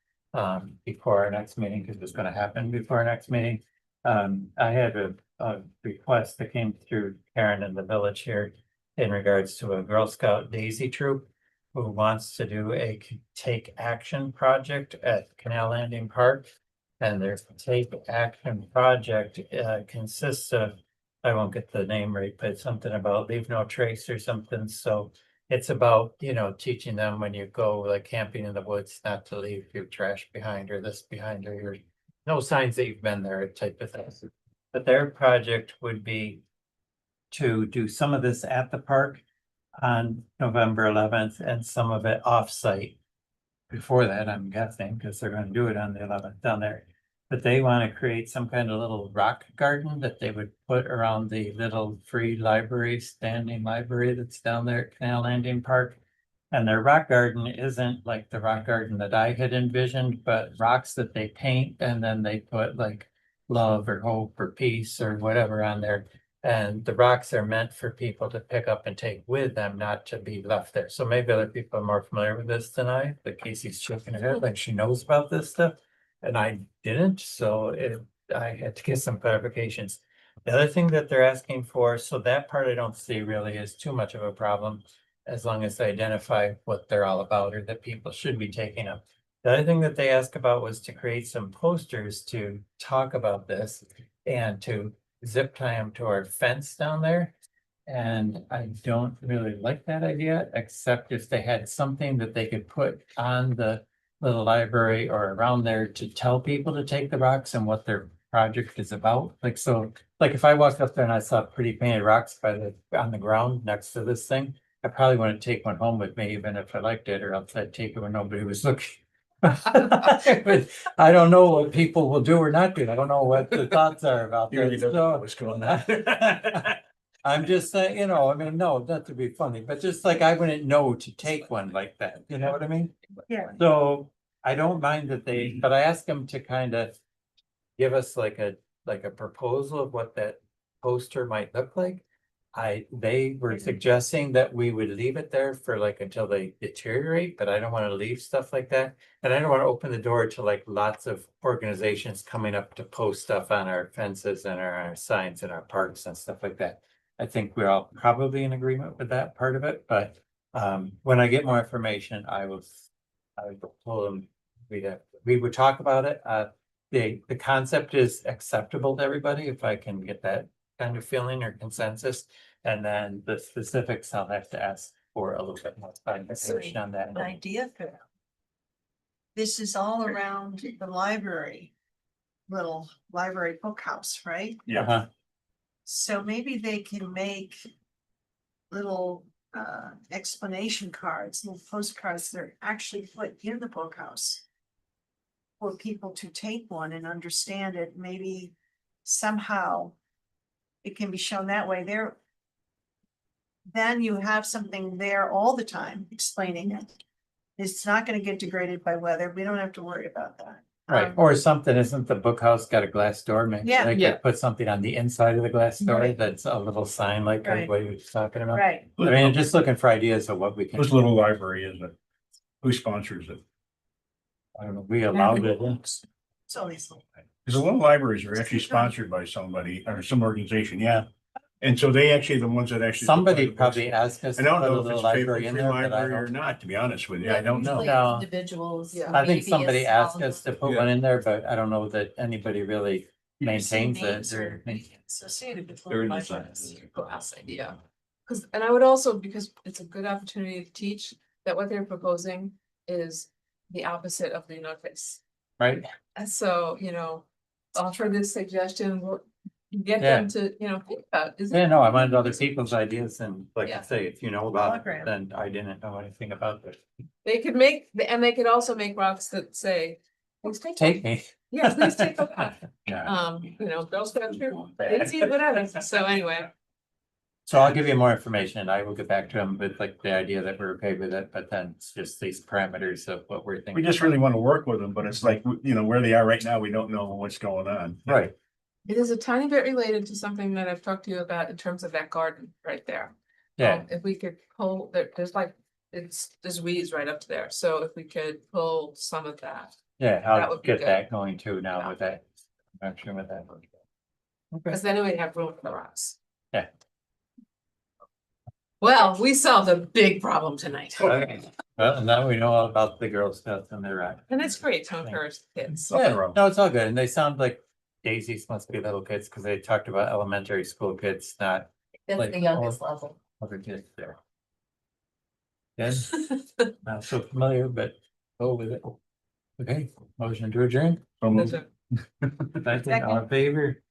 before our next meeting, because it's gonna happen before our next meeting. I had a request that came through Karen in the village here in regards to a Girl Scout Daisy Troop who wants to do a take action project at Canal Landing Park. And their take action project consists of, I won't get the name right, but something about leave no trace or something. So it's about, teaching them when you go like camping in the woods, not to leave your trash behind or this behind or your no signs that you've been there type of thing. But their project would be to do some of this at the park on November 11th and some of it off-site before that, I'm guessing, because they're gonna do it on the 11th down there. But they want to create some kind of little rock garden that they would put around the little free library, standing library that's down there at Canal Landing Park. And their rock garden isn't like the rock garden that I had envisioned, but rocks that they paint and then they put like love or hope or peace or whatever on there. And the rocks are meant for people to pick up and take with them, not to be left there. So maybe other people are more familiar with this than I, but Casey's shaking her head like she knows about this stuff. And I didn't, so I had to get some clarifications. The other thing that they're asking for, so that part I don't see really is too much of a problem, as long as they identify what they're all about or that people should be taking up. The other thing that they asked about was to create some posters to talk about this and to zip tie them to our fence down there. And I don't really like that idea, except if they had something that they could put on the little library or around there to tell people to take the rocks and what their project is about. Like, so, like if I walked up there and I saw pretty painted rocks on the ground next to this thing, I probably wouldn't take one home with me, even if I liked it, or else I'd take it when nobody was looking. But I don't know what people will do or not do. I don't know what the thoughts are about You really that. don't know So what's going on. I'm just saying, I mean, no, not to be funny, but just like I wouldn't know to take one like that, you know what I mean? Yeah. So I don't mind that but I asked them to kind of give us like a proposal of what that poster might look like. They were suggesting that we would leave it there for like until they deteriorate, but I don't want to leave stuff like that. And I don't want to open the door to like lots of organizations coming up to post stuff on our fences and our signs in our parks and stuff like that. I think we're all probably in agreement with that part of it, but when I get more information, I told them we would talk about it. The concept is acceptable to everybody, if I can get that kind of feeling or consensus. And then the specifics, I'll have to ask for a little bit more clarification on that. An idea for them. This is all around the library, little library book house, right? Yeah, Uh-huh. So maybe they can make little explanation cards, little postcards that are actually put in the book house for people to take one and understand it. Maybe somehow it can be shown that way. Then you have something there all the time explaining it. It's not going to get degraded by weather. We don't have to worry about that. Right, or something, isn't the book house got a glass door? Maybe Yeah. they Yeah. could put something on the inside of the glass door Right. that's a little sign like Right. everybody was talking about. Right. I mean, just looking for ideas of what we can, whose little library is it? Who sponsors it? I don't know, we allowed it. So these little. Because the little libraries are actually sponsored by somebody or some organization, yeah. And so they actually, the ones that actually. Somebody probably asked us I to don't put a know if little it's a library free in there, but I library or don't. not, to be honest with you, I don't know. Usually No. Individuals. Yeah. I think maybe a somebody asked small us to put Yeah. one in there, but I don't know that anybody really maintains names it. or associated with They're in little the sign. libraries. Class idea. Because, and I would also, because it's a good opportunity to teach that what they're proposing is the opposite of the no face. Right, And so, offer this suggestion, get Yeah. them to, think about, is yeah, it? no, I wanted other people's ideas, and like I Yeah. say, if you know about it, Hologram. then I didn't know anything about it. They could make, and they could also make rocks that say, "Please take Take one." me, Yeah, please take a look. Yeah, Girl Scout troop, Daisy, whatever. So anyway, So I'll give you more information and I will get back to him with like the idea that we're okay with it, but then it's just these parameters of what we're thinking. We just really want to work with them, but it's like, where they are right now, we don't know what's going on. Right, it is a tiny bit related to something that I've talked to you about in terms of that garden right there. yeah, If we could pull, there's weeds right up to there. So if we could pull some of that, yeah, That I'll would be get good. that going too now Yeah. with that. I'm sure with that. because then we have room for the rocks. Yeah. Well, we solved a big problem tonight. Okay. Well, now we know all about the Girl Scouts and their act. And it's great to encourage kids. Nothing Yeah, wrong. no, it's all good, and they sound like Daisy's must be little kids, because they talked about elementary school kids, not That's Like, the youngest level. other kids there. Good, not so familiar, but go with it. Okay, motion to adjourn, So moved. Those are- thank you, all in favor?